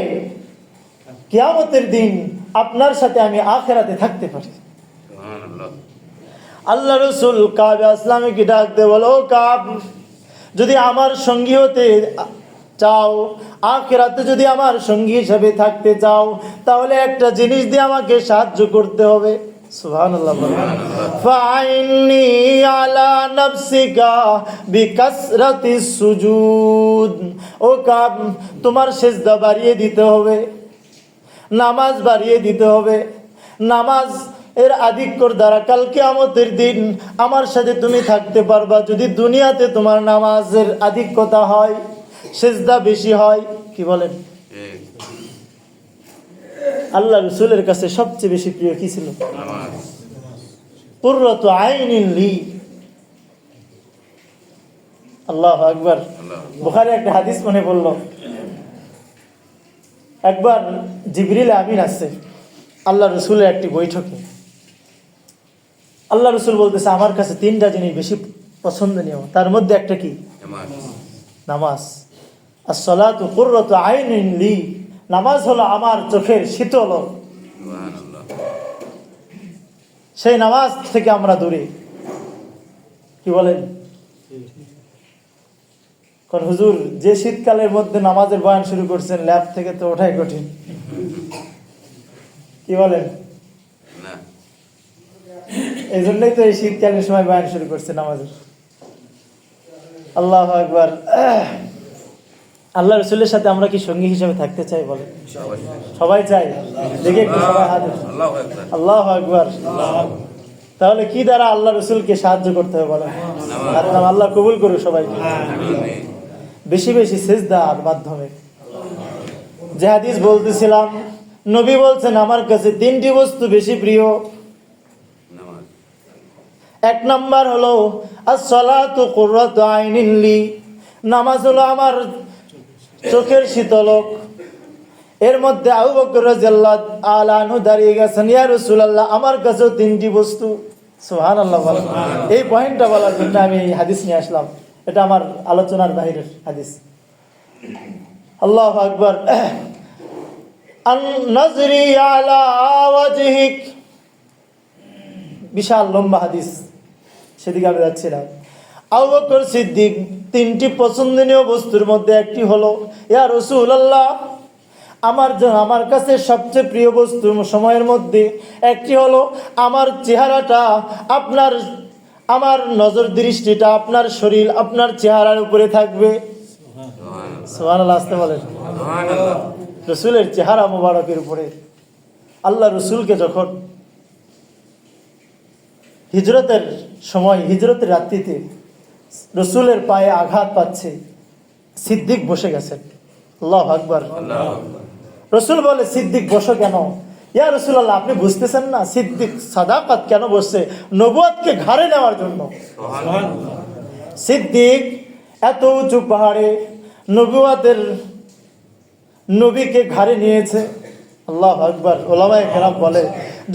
কিয়ামতের দিন আপনার সাথে আমি আখিরাতে থাকতে পারি। আল্লাহ রসুল কাবে আসলামে কি ডাক দে, বলো, ও কাব, যদি আমার সঙ্গী হতে চাও, আখিরাতে যদি আমার সঙ্গী হিসেবে থাকতে চাও, তাহলে একটা জিনিস দিয়ে আমাকে সাহায্য করতে হবে। সুবহানাল্লাহ। ফাইন্নি আলা নাফসিকা বিকাসরাতিস সুজুদ। ও কাব, তোমার সিজদা বাড়িয়ে দিতে হবে, নামাজ বাড়িয়ে দিতে হবে। নামাজ এর আধিক্যর দ্বারা কাল কিয়ামতের দিন আমার সাথে তুমি থাকতে পারবা। যদি দুনিয়াতে তোমার নামাজের আধিক্যতা হয়, সিজদা বেশি হয়, কি বলেন? আল্লাহ রাসূলের কাছে সবচেয়ে বেশি প্রিয় কি ছিল? কুররাতু আইনিন লি। আল্লাহু আকবার। বুখারী একটা হাদিস মনে পড়ল। একবার জিবরিল আমিন আসছে আল্লাহ রাসূলের একটি বৈঠকে। আল্লাহ রাসূল বলতেছে, আমার কাছে তিনটা জিনিস বেশি পছন্দনীয়, তার মধ্যে একটা কি? নামাজ। as-salatu qurratu aynin li, নামাজ হলো আমার চোখের শীতল। সেই নামাজ থেকে আমরা দূরে। কি বলেন? কারণ হুজুর যে শীতকালের মধ্যে নামাজের বয়ান শুরু করছেন, ল্যাব থেকে তো ওঠাই কঠিন। কি বলেন? এই জন্যই তো এই শীতকালের সময় বয়ান শুরু করছে নামাজের। আল্লাহু আকবার। আল্লাহ রাসূলের সাথে আমরা কি সঙ্গী হিসেবে থাকতে চাই? বলেন সবাই চাই। দেখি একটু সবাই হাত। আল্লাহু আকবার। তাহলে কি দ্বারা আল্লাহ রাসূলকে সাহায্য করতে হবে? বলেন আল্লাহ কবুল করুন সবাইকে। বেশি বেশি সিজদার মাধ্যমে। যে হাদিস বলতেছিলাম, নবী বলছেন, আমার কাছে তিনটি বস্তু বেশি প্রিয়। এক নাম্বার হলো as-salatu qurratu aynin li, নামাজ হলো আমার চোখের শীতলক। এর মধ্যে আবু বকর রাদিয়াল্লাহু তাআলা আনহু দাঁড়িয়ে গেছেন, ইয়া রাসূলুল্লাহ, আমার কাছেও তিনটি বস্তু। সুবহানাল্লাহ। এই পয়েন্টটা বলার জন্য আমি এই হাদিস নিয়ে আসলাম। এটা আমার আলোচনার বাইরের হাদিস। আল্লাহু আকবার। আন নাজরি আলা ওয়াজহিক, বিশাল লম্বা হাদিস, সেদিকে আমি যাচ্ছি না। আবু বকর সিদ্দিক তিনটি পছন্দনীয় বস্তুর মধ্যে একটি হলো, ইয়া রাসূলুল্লাহ, আমার কাছে সবচেয়ে প্রিয় বস্তু সময়ের মধ্যে একটি হলো আমার চেহারাটা, আমার নজর দৃষ্টিটা আপনার শরীর, আপনার চেহারার উপরে থাকবে। সুবহানাল্লাহ। আসতে বলেন। রাসূলের চেহারা মোবারকের উপরে। আল্লাহ রাসূলকে যখন হিজরতের সময়, হিজরতের রাত্রিতে রাসূলের পায়ে আঘাত পাচ্ছে, সিদ্দিক বসে গেছেন। আল্লাহু আকবার। রাসূল বলে, সিদ্দিক বসো কেন? ইয়া রাসূলুল্লাহ, আপনি বুঝতেছেন না সিদ্দিক সাদাকাত কেন বসছে? নবুয়তকে ঘাড়ে নেওয়ার জন্য। সিদ্দিক এত উঁচু পাহাড়ে নবুয়তের নবীকে ঘাড়ে নিয়েছে। আল্লাহু আকবার। উলামায়ে কেরাম বলে,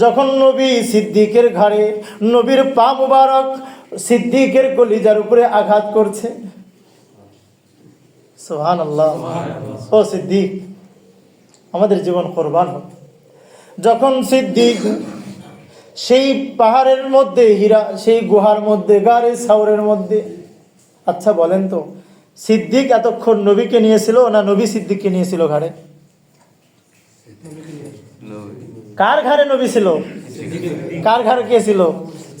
যখন নবী সিদ্দিকের ঘাড়ে, নবীর পা মুবারক সিদ্দিকের কলিজার উপরে আঘাত করছে। সুবহানাল্লাহ। ও সিদ্দিক, আমাদের জীবন কোরবান হোক। যখন সিদ্দিক সেই পাহাড়ের মধ্যে, সেই গুহার মধ্যে, গারে সাউরের মধ্যে, আচ্ছা বলেন তো, সিদ্দিক এতক্ষণ নবীকে নিয়েছিল না নবী সিদ্দিককে নিয়েছিল ঘাড়ে? কার ঘাড়ে নবী ছিল? কার ঘাড়ে কে ছিল?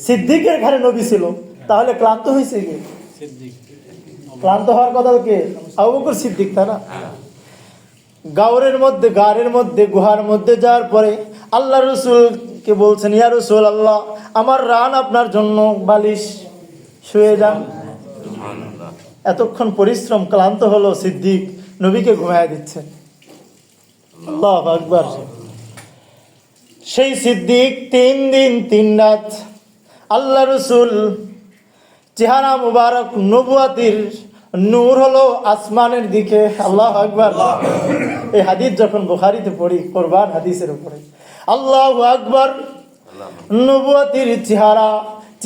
সিদ্দিকের ঘাড়ে নবী ছিল। তাহলে ক্লান্ত হয়েছে কে? ক্লান্ত হওয়ার কথা কে? আবু বকর সিদ্দিক, তাই না? গাড়ের মধ্যে গুহার মধ্যে যাওয়ার পরে আল্লাহ রসুলকে বলছেন, ইয়া রসুল আল্লাহ, আমার রান আপনার জন্য বালিশ, শুয়ে যান। এতক্ষণ পরিশ্রম ক্লান্ত হলো, সিদ্দিক নবীকে ঘুমায় দিচ্ছেন। আল্লাহু আকবার। সেই সিদ্দিক 3 দিন 3 রাত আল্লাহ রসুল চেহারা মুবারক, নবুয়াতির নূর হলো আসমানের দিকে। আল্লাহু আকবার। এই হাদিস যখন বুখারীতে পড়ি, কোরবান হাদিসের উপরে, আল্লাহু আকবার। নবুয়াতির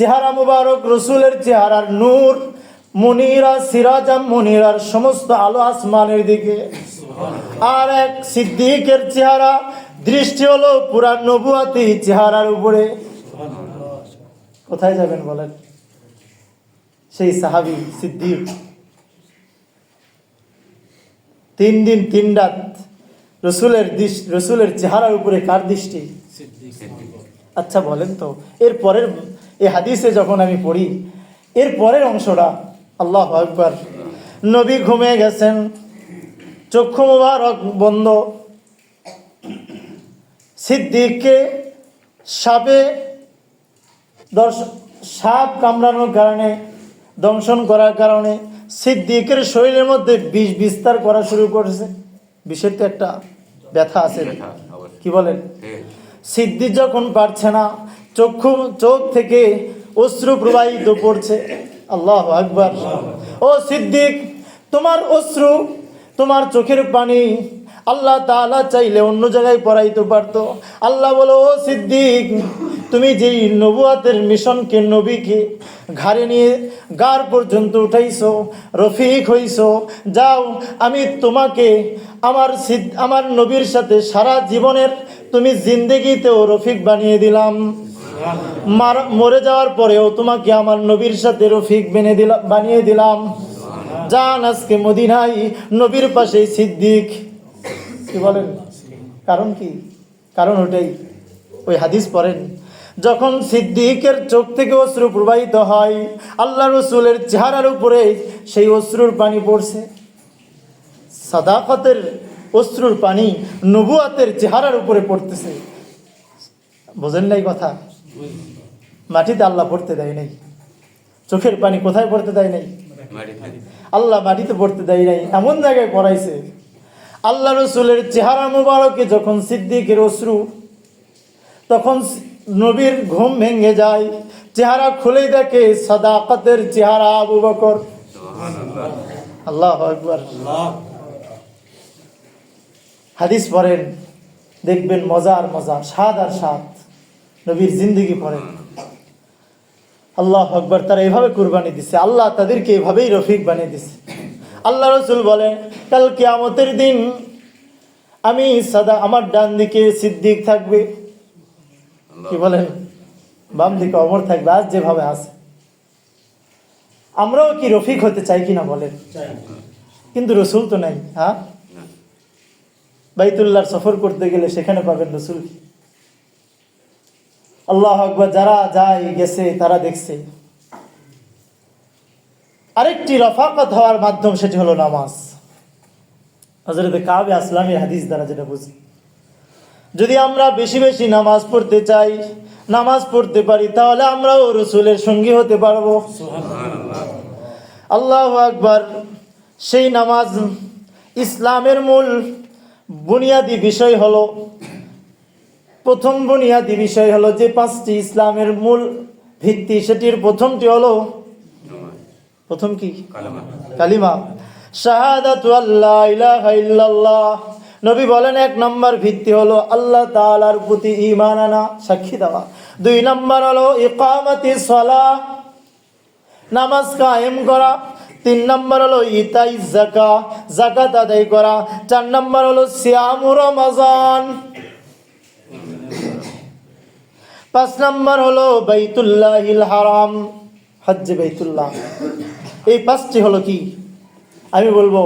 চেহারা মুবারক, রসুলের চেহারার নূর, মুনিরা সিরাজাম মুনিরার সমস্ত আলো আসমানের দিকে। আর এক সিদ্দিকের চেহারা, দৃষ্টি হলো পুরা নবুয়াতি চেহারার উপরে। কোথায় যাবেন বলেন? সেই সাহাবী সিদ্দিক 3 দিন 3 রাত রসুলের চেহারার উপরে কার দৃষ্টি? আচ্ছা বলেন তো, এর পরের এই হাদিসে যখন আমি পড়ি, এর পরের অংশটা, আল্লাহু আকবার। নবী ঘুমিয়ে গেছেন, চক্ষু মুবারক বন্ধ। সিদ্দিককে সাপ কামড়ানোর কারণে, দংশন করার কারণে সিদ্দিকের শরীরের মধ্যে বিষ বিস্তার করা শুরু করেছে। বিষের তো একটা ব্যথা আছে, কি বলেন? সিদ্দিক যখন পারছে না, চোখ থেকে অশ্রু প্রবাহিত পড়ছে। আল্লাহু আকবার। ও সিদ্দিক, তোমার অশ্রু, তোমার চোখের পানি আল্লাহ তাআলা চাইলে অন্য জায়গায় পড়াইতে পারতো। আল্লাহ বলো, ও সিদ্দিক, তুমি যেই নবুয়াতের মিশনকে, নবীকে ঘাড়ে নিয়ে গার পর্যন্ত উঠাইছো, রফিক হইছো, যাও, আমি তোমাকে আমার নবীর সাথে সারা জীবনের তুমি জিন্দেগিতেও রফিক বানিয়ে দিলাম। মরে যাওয়ার পরেও তোমাকে আমার নবীর সাথে রফিক বানিয়ে দিলাম। যান আজকে মদিনায় নবীর পাশে সিদ্দিক। কি বলেন? কারণ কি? কারণ ওটাই, ওই হাদিস পড়েন, যখন সিদ্দিকের চোখ থেকে অশ্রু প্রবাহিত হয়, আল্লাহ রসুলের চেহারার উপরে সেই অশ্রুর পানি পড়ছে। সাদাকতের অশ্রুর পানি নবুয়াতের চেহারার উপরে পড়তেছে। বোঝেন নাই কথা? মাটিতে আল্লাহ পড়তে দেয় নাই। চোখের পানি কোথায় পড়তে দেয় নাই? আল্লাহ মাটিতে পড়তে দেয় নাই, এমন জায়গায় পড়াইছে। আল্লাহ রসুলের চেহারা মুবারকে যখন সিদ্দিকের অশ্রু, তখন নবীর ঘুম ভেঙে যায়, চেহারা খুলে দেখে সাদাকতের চেহারা আবু বকর। আল্লাহু আকবার। হাদিস পড়েন, দেখবেন মজার স্বাদ আর স্বাদ। নবীর জিন্দেগি পড়েন, আল্লাহু আকবার। তারা এভাবে কুরবানি দিছে, আল্লাহ তাদেরকে এভাবেই রফিক বানিয়ে দিছে। আল্লাহ রসুল বলেন, কাল কিয়ামতের দিন আমার ডান দিকে সিদ্দিক থাকবে, কি বলেন, বাম দিকে ওমর থাকবে। আজ যেভাবে আছে, আমরাও কি রফিক হতে চাই কিনা বলেন? কিন্তু রসুল তো নাই। হ্যাঁ, বাইতুল্লাহর সফর করতে গেলে সেখানে পাবেন রসুল। আল্লাহু আকবার। যারা গেছে তারা দেখছে। আরেকটি রফাকত হওয়ার মাধ্যম, সেটি হলো নামাজ। হযরত কাব আসলামী হাদিস দ্বারা যেটা বুঝি, যদি আমরা বেশি বেশি নামাজ পড়তে চাই, নামাজ পড়তে পারি, তাহলে আমরাও রসুলের সঙ্গী হতে পারবো। আল্লাহু আকবার। সেই নামাজ ইসলামের মূল বুনিয়াদি বিষয় হলো, প্রথম বুনিয়াদি বিষয় হলো যে 5টি ইসলামের মূল ভিত্তি, সেটির প্রথমটি হলো, প্রথম কি? কালিমা, শাহাদাতু আল্লা ইলাহা ইল্লাল্লাহ। নবী বলেন 1 নম্বর ভিত্তি হলো আল্লাহ তাআলার প্রতি ঈমান আনা, সাক্ষী দেওয়া। 2 নম্বর হলো ইকামাতিস সালাহ, নামাজ কায়েম করা। 3 নম্বর হলো ইতাইজ যাকাত, যাকাত আদায় করা। 4 নম্বর হলো সিয়ামু রমাজান। 5 নম্বর হলো বাইতুল্লাহিল হারাম, হজ্জে বাইতুল্লাহ। এই 5টি হলো কি? আমি বলবো,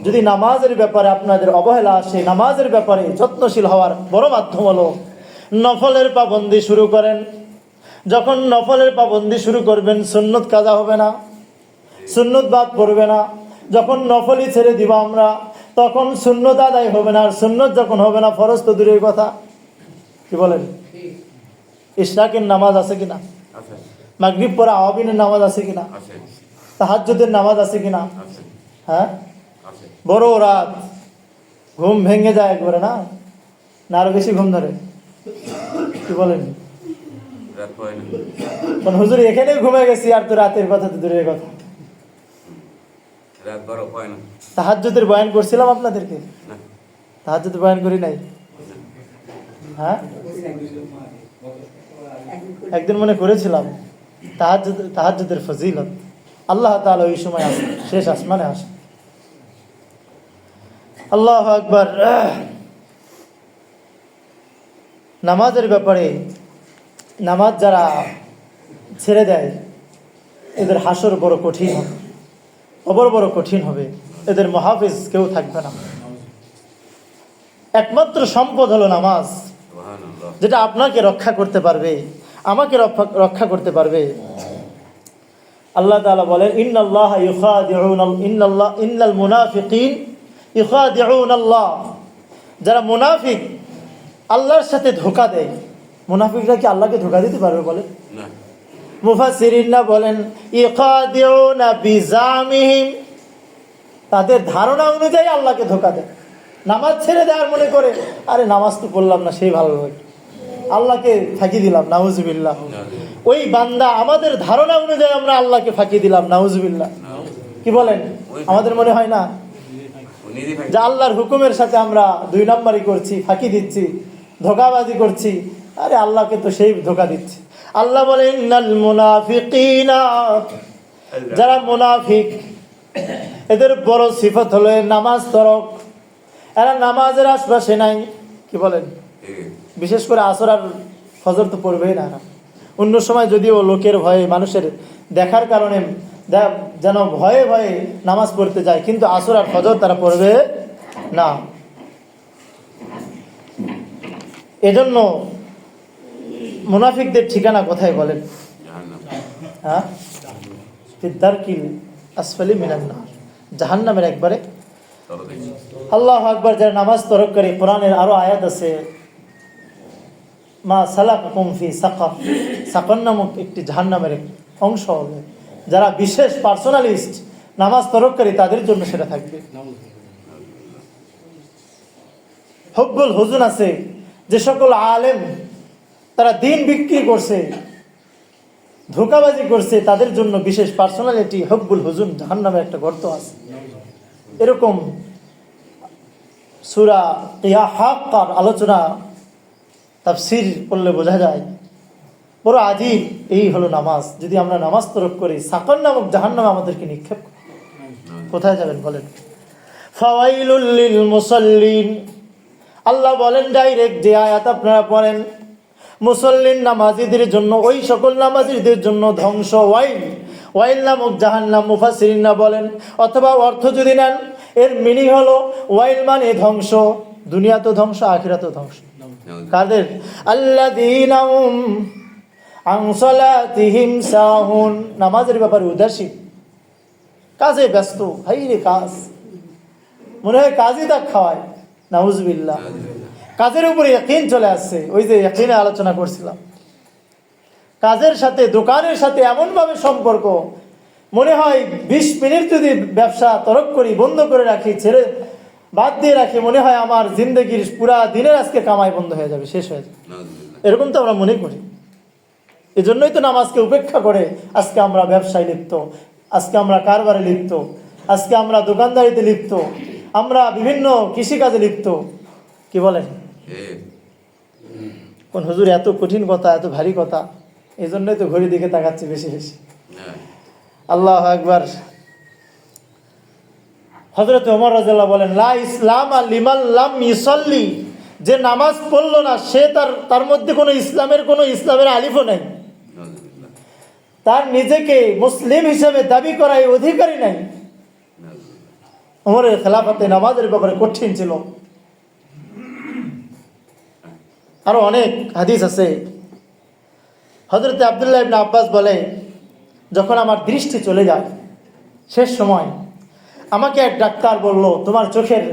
যদি নামাজের ব্যাপারে আপনাদের অবহেলা আসে, নামাজের ব্যাপারে যত্নশীল হওয়ার বড় মাধ্যম হলো নফলের পাবন্দি শুরু করেন। যখন নফলের পাবন্দি শুরু করবেন, সুন্নত কাজা হবে না, সুন্নত বাদ পড়বে না। যখন নফলই ছেড়ে দিব আমরা, তখন সুন্নত আদায় হবে না। আর সুন্নত যখন হবে না, ফরজ তো দূরের কথা। কি বলেন? ইশরাকের নামাজ আছে কিনা? মাগরিব পরে আওয়াবিনের নামাজ আছে কিনা? তাহাজ্জুদের নামাজ আছে কিনা? হ্যাঁ, বড় রাত ঘুম ভেঙে যায় একবারে, না না আরো বেশি ঘুম ধরে? কি বলেন? কোন হুজুর এখানে ঘুমে গেছি, আর তো রাতের কথা তো দূরের কথা। তাহাজ্জুদের বয়ান করছিলাম আপনাদেরকে? তাহাজ্জুদের বয়ান করি নাই? হ্যাঁ, একদিন মনে করেছিলাম তাহাজ্জুদের ফজিলত। আল্লাহ তাআলা ওই সময় আসে, শেষ আসমানে আসে। আল্লাহু আকবার। নামাজের ব্যাপারে, নামাজ যারা ছেড়ে দেয় এদের হাসর বড় কঠিন হবে, বড় কঠিন হবে। এদের মুহাফিজ কেউ থাকবে না। একমাত্র সম্পদ হলো নামাজ, যেটা আপনাকে রক্ষা করতে পারবে, আমাকে রক্ষা করতে পারবে। আল্লাহ তাআলা বলেন, ইন্নাল মুনাফিকিন ইউখাদিউনাল্লাহ। যারা মুনাফিক আল্লাহর সাথে ধোঁকা দেয়। মুনাফিকরা কি আল্লাহকে ধোঁকা দিতে পারবে বলে? না। মুফাসসিরিনরা বলেন ইখাদিউনা বিজামিহিম, তাদের ধারণা অনুযায়ী আল্লাহকে ধোঁকা দেয়। নামাজ ছেড়ে দেয় আর মনে করে, আরে নামাজ তো পড়লাম না, সেই ভালো লাগে, আল্লাহকে ফাঁকি দিলাম, নাউজুবিল্লাহ। ওই বান্দা আমাদের ধারণা অনুযায়ী আমরা আল্লাহকে ফাঁকি দিলাম, নাউজুবিল্লাহ। কি বলেন? আমাদের মনে হয় না যে আল্লাহর হুকুমের সাথে আমরা দুই নম্বরই করছি, ফাঁকি দিচ্ছি, ধোঁকাবাজি করছি? আরে আল্লাহকে তো সেই ধোঁকা দিচ্ছি। আল্লাহ বলে ইন্নাল মুনাফিকিনা, যারা মুনাফিক এদের বড় সিফত হলো নামাজ তরক। এরা নামাজের আশপাশে নাই। কি বলেন? বিশেষ করে আসর আর ফজর তো পড়বেই না। অন্য সময় যদিও লোকের ভয়ে, মানুষের দেখার কারণে যেন ভয়ে ভয়ে নামাজ পড়তে যায়, কিন্তু আসর আর ফজর তারা পড়বে না। এজন্য মুনাফিকদের ঠিকানা কোথায় বলেন? হ্যাঁ, ফিদ্দারকিল আসফালি মিনান নার, জাহান্নামের একবারে। আল্লাহু আকবার। যারা নামাজ তরক করে, কোরআনের আরো আয়াত আছে, মা সালাকাকুম ফি সাকার, সাকার নামক একটি জাহান্নামের অংশ হবে। যারা বিশেষ পার্সোনালিস্ট, নামাজ তরককারী, তাদের জন্য সেটা থাকবে। হুব্বুল হুজুন আছে, যে সকল আলেম তারা দিন বিক্রি করছে, ধোঁকাবাজি করছে, তাদের জন্য বিশেষ পার্সোনালিটি হুব্বুল হুজুন, জাহান্নামের একটা গর্ত আছে। এরকম সূরা ইয়া হাক্কার আলোচনা তাফসীর পড়লে বোঝা যায় বড় আজীব। এই হলো নামাজ। যদি আমরা নামাজ তরক করি, সাকার নামক জাহান্নামে আমাদেরকে নিক্ষেপ করে। কোথায় যাবেন বলেন? ফাওয়াইলুল লিল মুসাল্লিন। আল্লাহ বলেন ডাইরেক্ট, যে আয়াত আপনারা পড়েন, মুসল্লিন নামাজীদের জন্য, ওই সকল নামাজীদের জন্য ধ্বংস, ওয়াইল নামক জাহান্নাম। মুফাসসিরিনরা বলেন, অথবা অর্থ যদি নেন, এর মিনিং হলো ওয়াইল মানে ধ্বংস, দুনিয়া তো ধ্বংস, আখিরাতও ধ্বংস। কাদের? আল্লাযীনা হুম আন সালাতিহিম সাহুন, নামাজের ব্যাপারে উদাসীন, কাজে ব্যস্ত। হাই রে কাজ, মনে হয় কাজই তাক খাওয়ায়, নাউজুবিল্লাহ। কাজের উপরে ইয়াকিন চলে আসছে। ওই যে ইয়াকিনে আলোচনা করছিলাম, কাজের সাথে, দোকানের সাথে এমনভাবে সম্পর্ক, মনে হয় 20 মিনিট যদি ব্যবসা তরক করি, বন্ধ করে রাখি, ছেড়ে বাদ দিয়ে রাখি, মনে হয় আমার জিন্দগির পুরা দিনের আজকে কামাই বন্ধ হয়ে যাবে, শেষ হয়ে যাবে। এরকম তো আমরা মনে করি। এজন্যই তো নামাজকে উপেক্ষা করে আজকে আমরা ব্যবসায় লিপ্ত, আজকে আমরা কারবারে লিপ্ত, আজকে আমরা দোকানদারিতে লিপ্ত, আমরা বিভিন্ন কৃষিকাজে লিপ্ত। কি বলেন? কোন হুজুর এত কঠিন কথা, এত ভারী কথা? এই জন্যই তো ঘড়ির দিকে তাকাচ্ছি বেশি বেশি। আল্লাহু আকবার। হযরত ওমর রাদিয়াল্লাহু বলেন, লা ইসলাম লিমান লাম ইসাল্লি, যে নামাজ পড়লো না, সে তার মধ্যে কোনো ইসলামের আলিফও নাই, তার নিজেকে মুসলিম হিসেবে দাবি করার অধিকারই নাই। ওমরের খেলাফতে নামাজের ব্যাপারে কঠিন ছিল। আরো অনেক হাদিস আছে। হযরত আব্দুল্লাহ ইবনে আব্বাস বলে, যখন আমার দৃষ্টি চলে যায় শেষ সময়, আমাকে এক ডাক্তার বলল, তোমার চোখের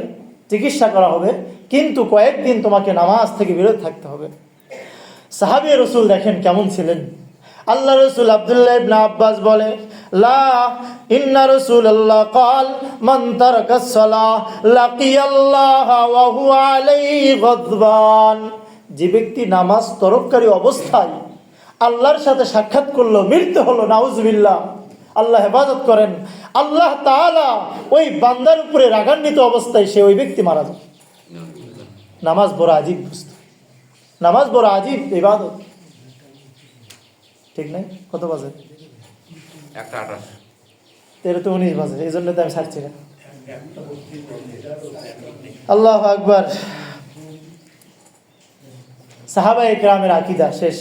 চিকিৎসা করা হবে, কিন্তু কয়েকদিন তোমাকে নামাজ থেকে বিরত থাকতে হবে। সাহাবী রসুল দেখেন কেমন ছিলেন। আল্লাহ রসুল আব্দুল্লাহ ইবনে আব্বাস বলে, লা ইন্না রাসূলুল্লাহ قال মান তারাকাস সালাহ লাকিয়াল্লাহ ওয়া হুয়া আলাইহি গযবান। যে ব্যক্তি নামাজ তরককারী অবস্থায় আল্লাহর সাথে সাক্ষাৎ করলো, মৃত্যু হলো, নাউজুবিল্লাহ, আল্লাহ হেফাজত করেন, আল্লাহ তাআলা ওই বান্দার উপরে রাগান্বিত অবস্থায় সে ওই ব্যক্তি মারা যায়। নামাজ বড় আজীব বস্তু, নামাজ বড় আজীব ইবাদত, ঠিক নাই? কত বাজে? 1:28। 13:19 বাজে, এই জন্য তো আমি ছাড়ছি না। আল্লাহু আকবার। সাহাবায়ে কেরামের আকীদা শেষ।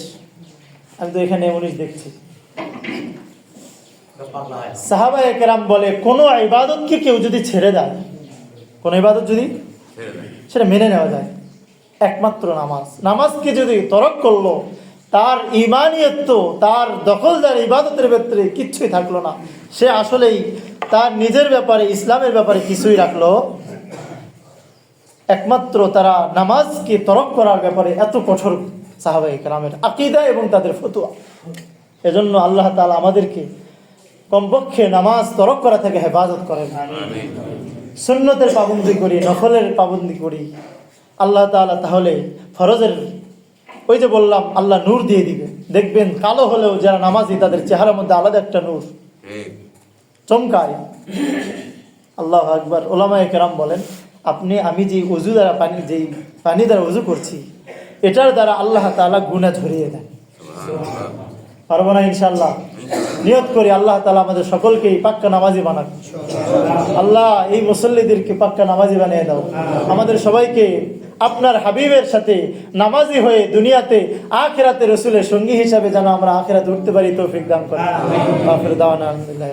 আমি তো এখানে 19 দেখছি। সাহাবায়ে কেরাম বলে, কোনো ইবাদতকে কেউ যদি ছেড়ে দেয়, কোনো ইবাদত যদি সেটা মেনে নেওয়া যায়, একমাত্র নামাজ। নামাজকে যদি তরক করলো, তার ঈমানিয়ত, তার দখলদার ইবাদতের ক্ষেত্রে কিচ্ছুই থাকলো না, সে আসলেই তার নিজের ব্যাপারে, ইসলামের ব্যাপারে কিছুই রাখলো। একমাত্র তারা নামাজকে তরক করার ব্যাপারে এত কঠোর সাহাবায়ে কেরামের আকীদা এবং তাদের ফতোয়া। এজন্য আল্লাহ তাআলা আমাদেরকে কমপক্ষে নামাজ তরক করা থেকে হেফাজত করেন। সুন্নতের পাবন্দি করি, নফলের পাবন্দি করি, আল্লাহ তাআলা তাহলে ফরজের, ওই যে বললাম, আল্লাহ নূর দিয়ে দিবে। দেখবেন কালো হলেও যারা নামাজি তাদের চেহারার মধ্যে আলাদা একটা নূর চমকায়। আল্লাহু আকবার। উলামায়ে কেরাম বলেন, আমি যে ওযু দ্বারা পানি দ্বারা ওযু করছি, এটার দ্বারা আল্লাহ তাআলা গুনাহ ঝরিয়ে দেন। পারবো না ইনশাআল্লাহ? নিয়ত করি আল্লাহ তাআলা আমাদের সকলকেই পাক্কা নামাজি বানাক। আল্লাহ এই মুসল্লিদেরকে পাক্কা নামাজি বানিয়ে দাও। আমাদের সবাইকে আপনার হাবিবের সাথে নামাজি হয়ে দুনিয়াতে আখিরাতে রাসূলের সঙ্গী হিসাবে যেন আমরা আখিরাতে উঠতে পারি, তৌফিক দান করেন। আখির দাওয়ানা আলহামদুলিল্লাহ।